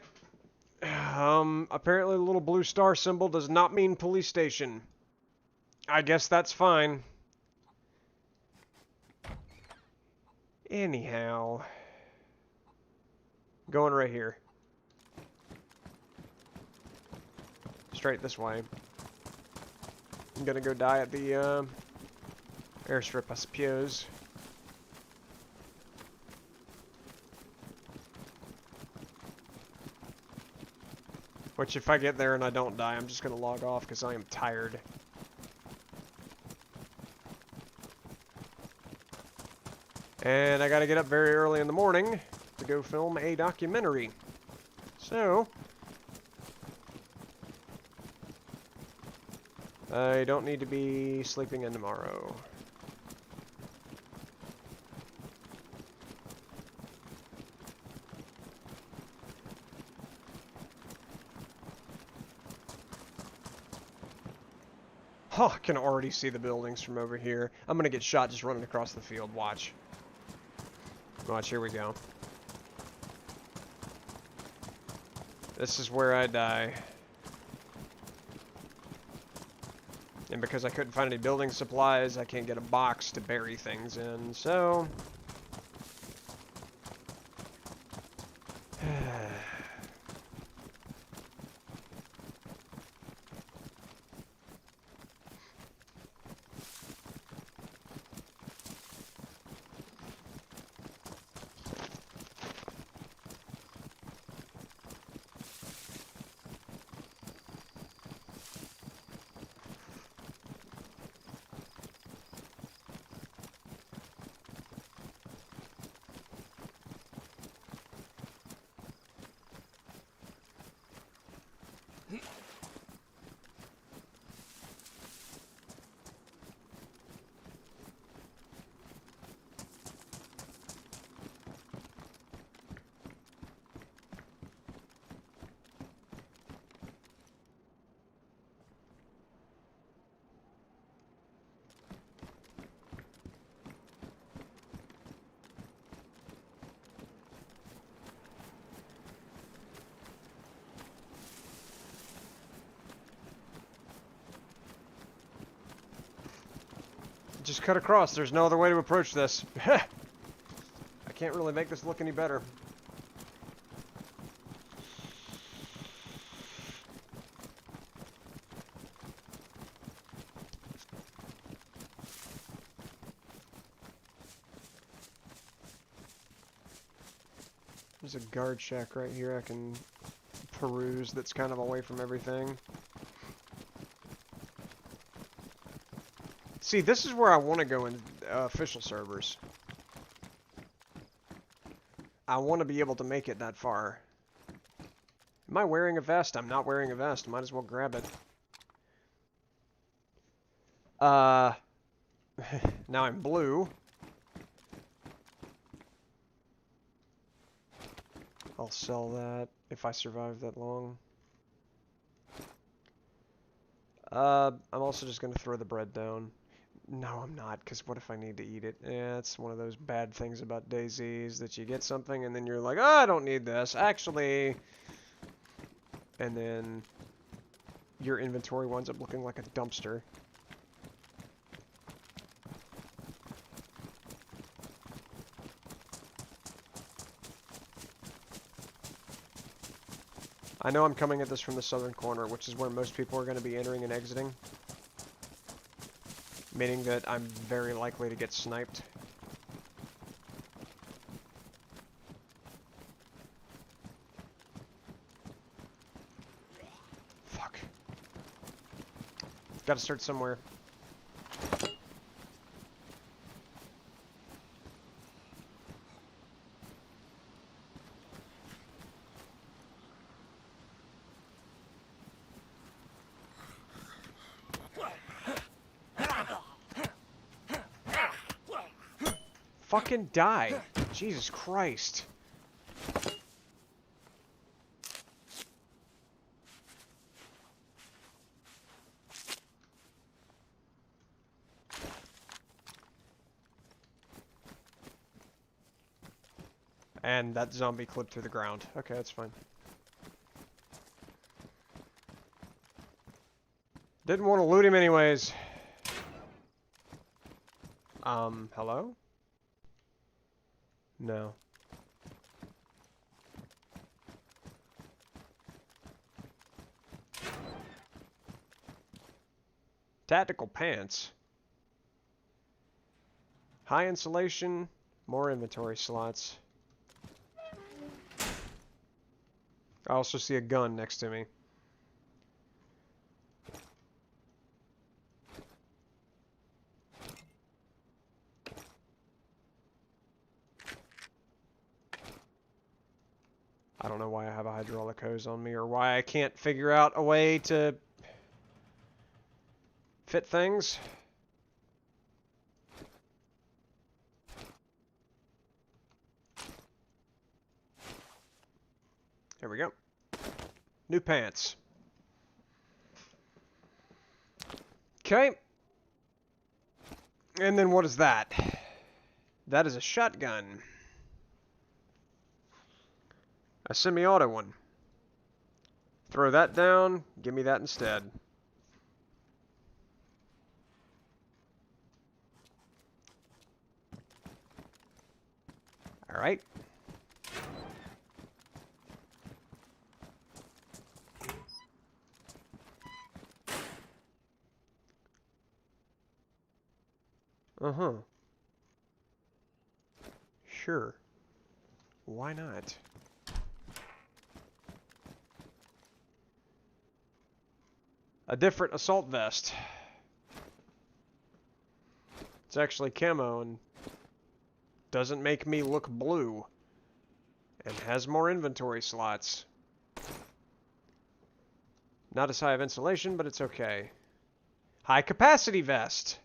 Apparently the little blue star symbol does not mean police station. I guess that's fine. Anyhow. Going right here. Straight this way. I'm gonna go die at the, airstrip, I suppose. Which, if I get there and I don't die, I'm just gonna log off because I am tired. And I gotta get up very early in the morning to go film a documentary. So, I don't need to be sleeping in tomorrow. Oh, I can already see the buildings from over here. I'm gonna get shot just running across the field. Watch. Watch, here we go. This is where I die. And because I couldn't find any building supplies, I can't get a box to bury things in, so... Just cut across. There's no other way to approach this. I can't really make this look any better. There's a guard shack right here I can peruse that's kind of away from everything. See, this is where I want to go in official servers. I want to be able to make it that far. Am I wearing a vest? I'm not wearing a vest. Might as well grab it. Now I'm blue. I'll sell that if I survive that long. I'm also just gonna throw the bread down. No, I'm not, because what if I need to eat it? Yeah, it's one of those bad things about DayZ is that you get something and then you're like, oh, I don't need this. Actually, and then your inventory winds up looking like a dumpster. I know I'm coming at this from the southern corner, which is where most people are going to be entering and exiting. Meaning that I'm very likely to get sniped. Fuck. Gotta start somewhere. Fucking die. Jesus Christ. And that zombie clipped through the ground. Okay, that's fine. Didn't want to loot him anyways. Hello? No. Tactical pants. High insulation, more inventory slots. I also see a gun next to me. I don't know why I have a hydraulic hose on me or why I can't figure out a way to fit things. There we go. New pants. Okay. And then what is that? That is a shotgun. A semi-auto one. Throw that down. Give me that instead. All right. Uh-huh. Sure. Why not? A different assault vest. It's actually camo and doesn't make me look blue. And has more inventory slots. Not as high of insulation, but it's okay. High capacity vest.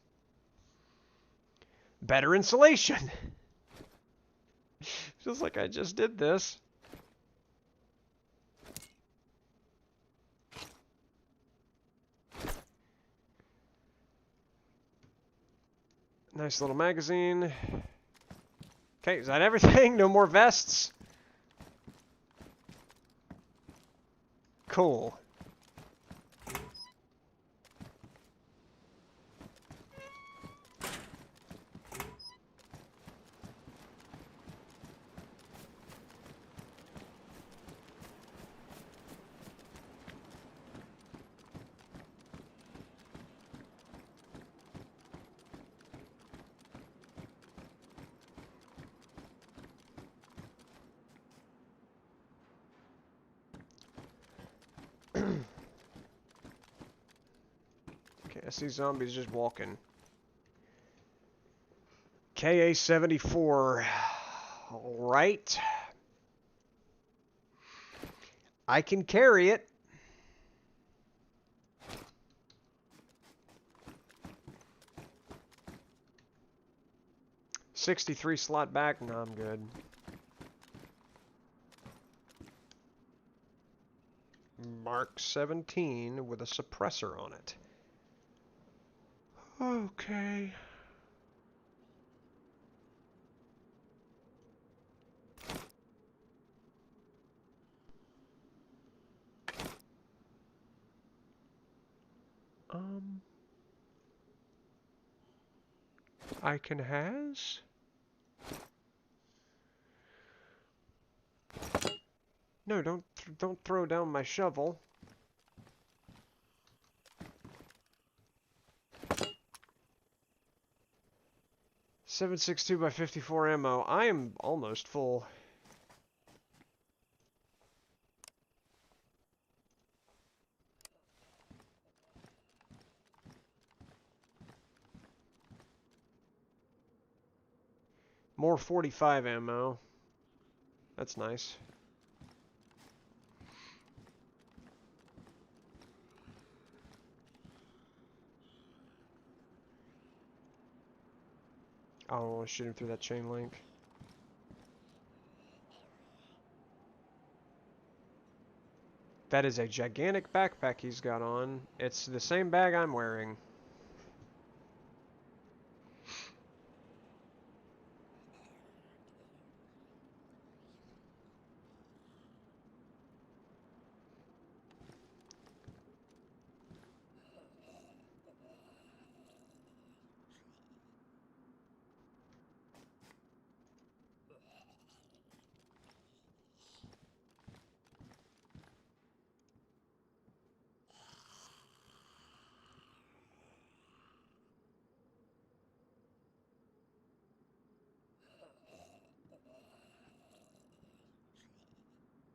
Better insulation. Feels like I just did this. Nice little magazine. Okay, is that everything? No more vests? Cool. Okay, I see zombies just walking. KA-74. Alright. I can carry it. $63 slot back. No, I'm good. Mark 17 with a suppressor on it. Okay. I can has? No, don't throw down my shovel. .762 by 54 ammo. I am almost full. More 45 ammo. That's nice. I don't want to shoot him through that chain link. That is a gigantic backpack he's got on. It's the same bag I'm wearing.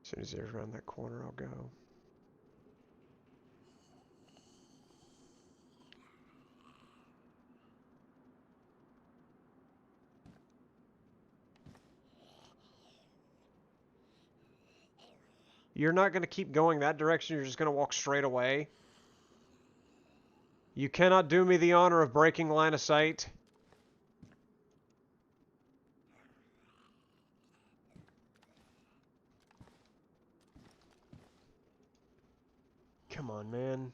As soon as they're around that corner, I'll go. You're not going to keep going that direction, you're just going to walk straight away? You cannot do me the honor of breaking line of sight. Come on, man.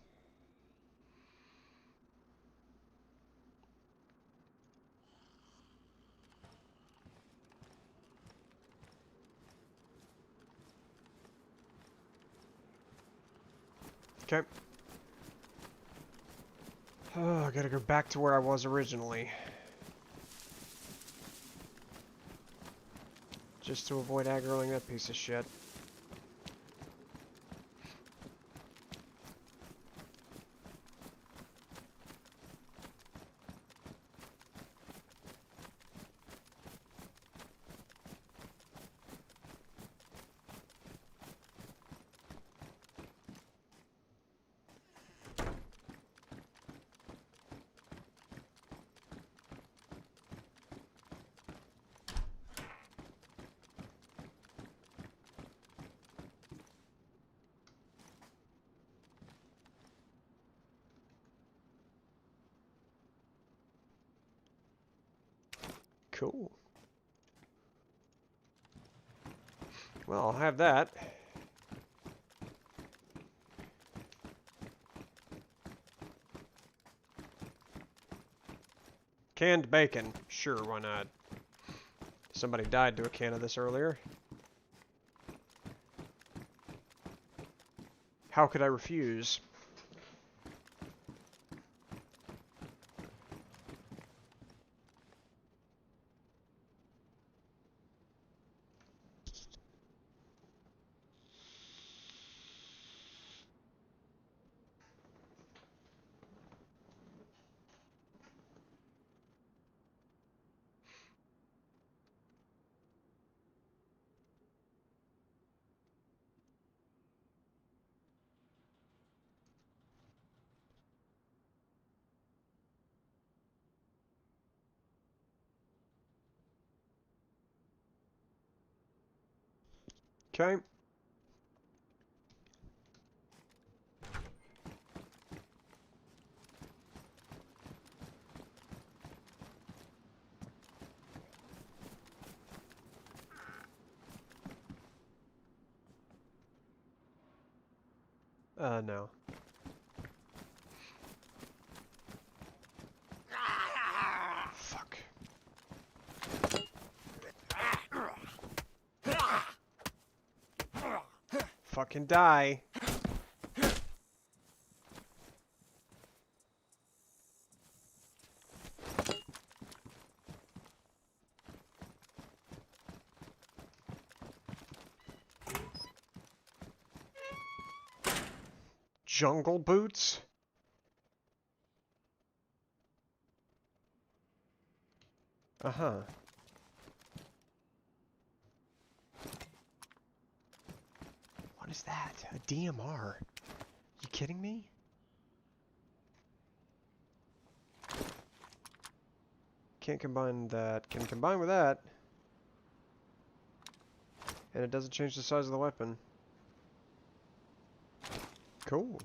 Okay. Oh, I gotta go back to where I was originally. Just to avoid aggroing that piece of shit. Cool. Well, I'll have that. Canned bacon. Sure, why not? Somebody died to a can of this earlier. How could I refuse? Okay. No. Fuck. Fucking die. Jungle boots? Uh-huh. What is that? A DMR? You kidding me? Can't combine that. Can combine with that. And it doesn't change the size of the weapon. Cool.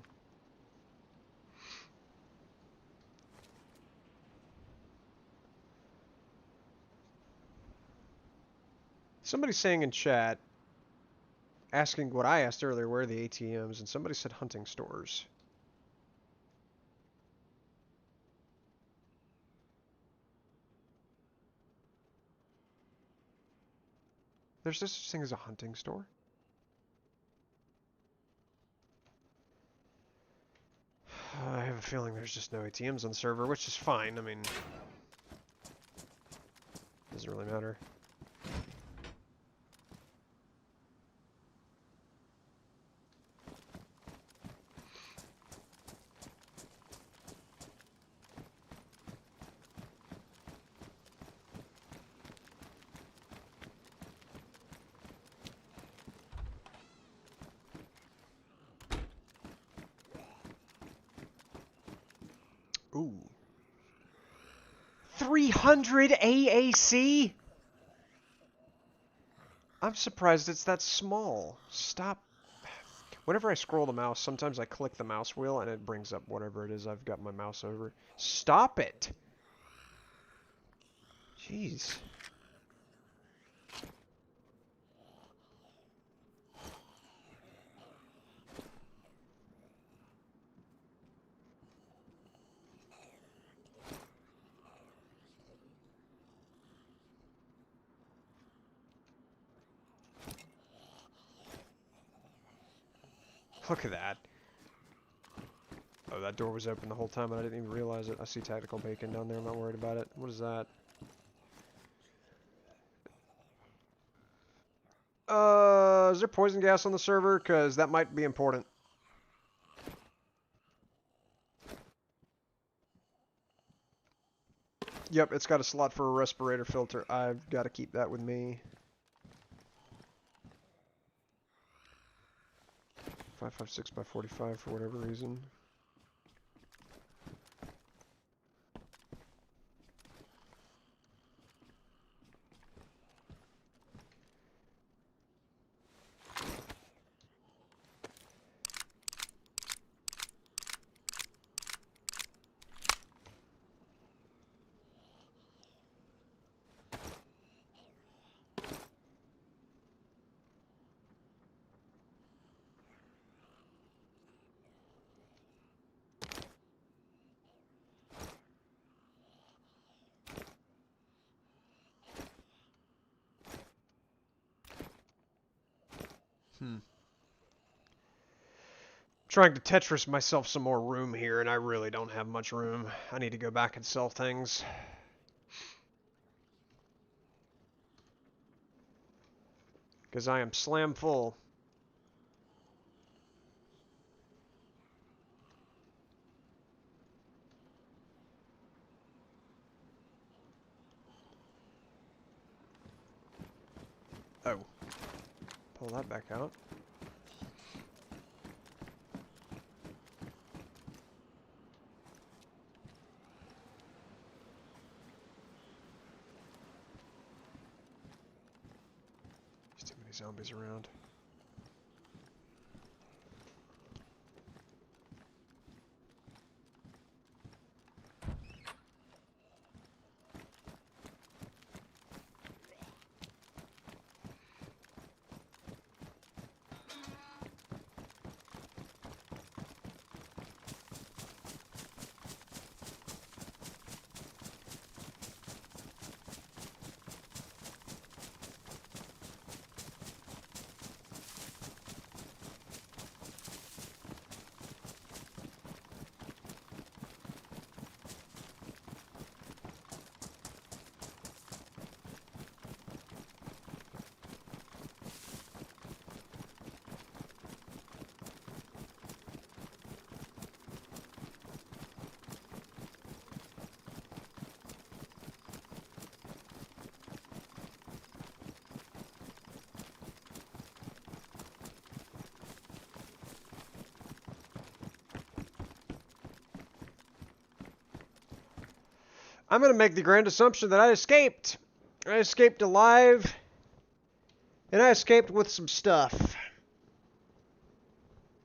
Somebody's saying in chat, asking what I asked earlier, where are the ATMs, and somebody said hunting stores. There's no such thing as a hunting store? I have a feeling there's just no ATMs on the server, which is fine. I mean, doesn't really matter. Ooh. 300 AAC? I'm surprised it's that small. Stop. Whenever I scroll the mouse, sometimes I click the mouse wheel and it brings up whatever it is I've got my mouse over. Stop it! Jeez. Look at that. Oh, that door was open the whole time and I didn't even realize it. I see tactical bacon down there. I'm not worried about it. What is that? Is there poison gas on the server? Because that might be important. Yep, it's got a slot for a respirator filter. I've got to keep that with me. 5.56 by 45 for whatever reason. Trying to Tetris myself some more room here, and I really don't have much room. I need to go back and sell things. Because I am slam full. Oh. Pull that back out. There's too many zombies around. I'm going to make the grand assumption that I escaped. I escaped alive, and I escaped with some stuff.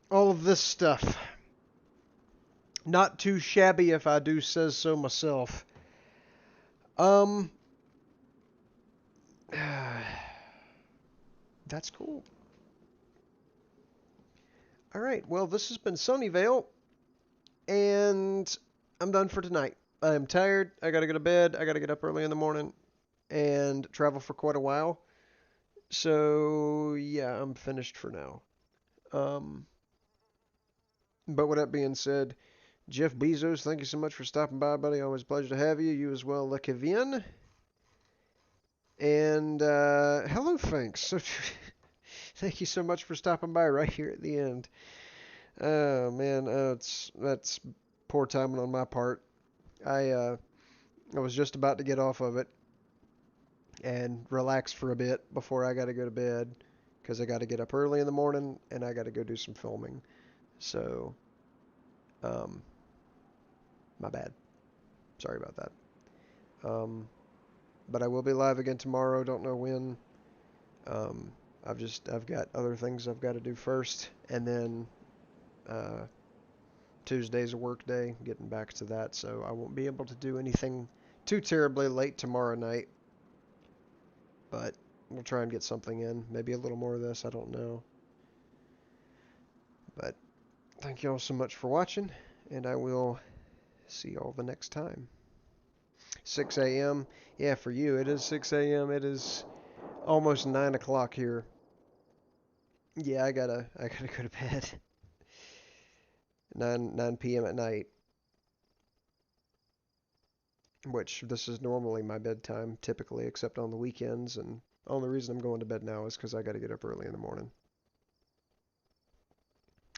All of this stuff. Not too shabby if I do says so myself. That's cool. Alright, well, this has been Sunnyvale, and I'm done for tonight. I am tired. I gotta go to bed. I gotta get up early in the morning and travel for quite a while. So, yeah, I'm finished for now. But with that being said, Jeff Bezos, thank you so much for stopping by, buddy. Always a pleasure to have you. You as well, Le Kevin. And, hello, thanks. So, thank you so much for stopping by right here at the end. Oh, man, that's poor timing on my part. I was just about to get off of it and relax for a bit before I got to go to bed because I got to get up early in the morning and I got to go do some filming. So, my bad. Sorry about that. But I will be live again tomorrow. Don't know when. I've got other things I've got to do first, and then Tuesday's a work day. Getting back to that, so I won't be able to do anything too terribly late tomorrow night. But we'll try and get something in. Maybe a little more of this. I don't know. But thank you all so much for watching, and I will see you all the next time. 6 a.m. Yeah, for you it is 6 a.m. It is almost 9 o'clock here. Yeah, I gotta go to bed. 9 p.m. at night. Which this is normally my bedtime, typically, except on the weekends. And the only reason I'm going to bed now is because I got to get up early in the morning.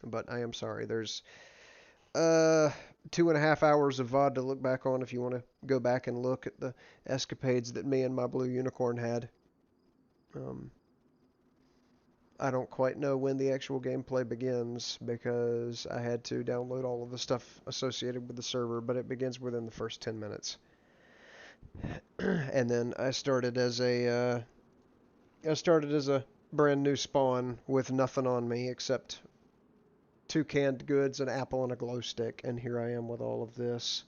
But I am sorry. There's 2.5 hours of VOD to look back on if you want to go back and look at the escapades that me and my blue unicorn had. I don't quite know when the actual gameplay begins because I had to download all of the stuff associated with the server, but it begins within the first 10 minutes. And then I started as a brand new spawn with nothing on me except 2 canned goods, an apple, and a glow stick, and here I am with all of this.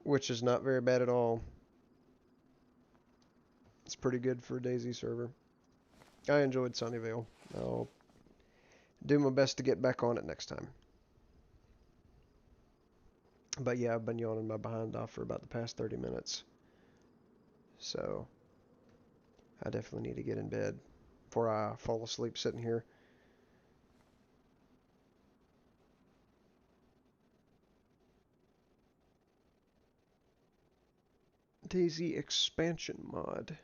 Which is not very bad at all. It's pretty good for a DayZ server. I enjoyed Sunnyvale. I'll do my best to get back on it next time. But yeah, I've been yawning my behind off for about the past 30 minutes. So, I definitely need to get in bed before I fall asleep sitting here. DayZ expansion mod.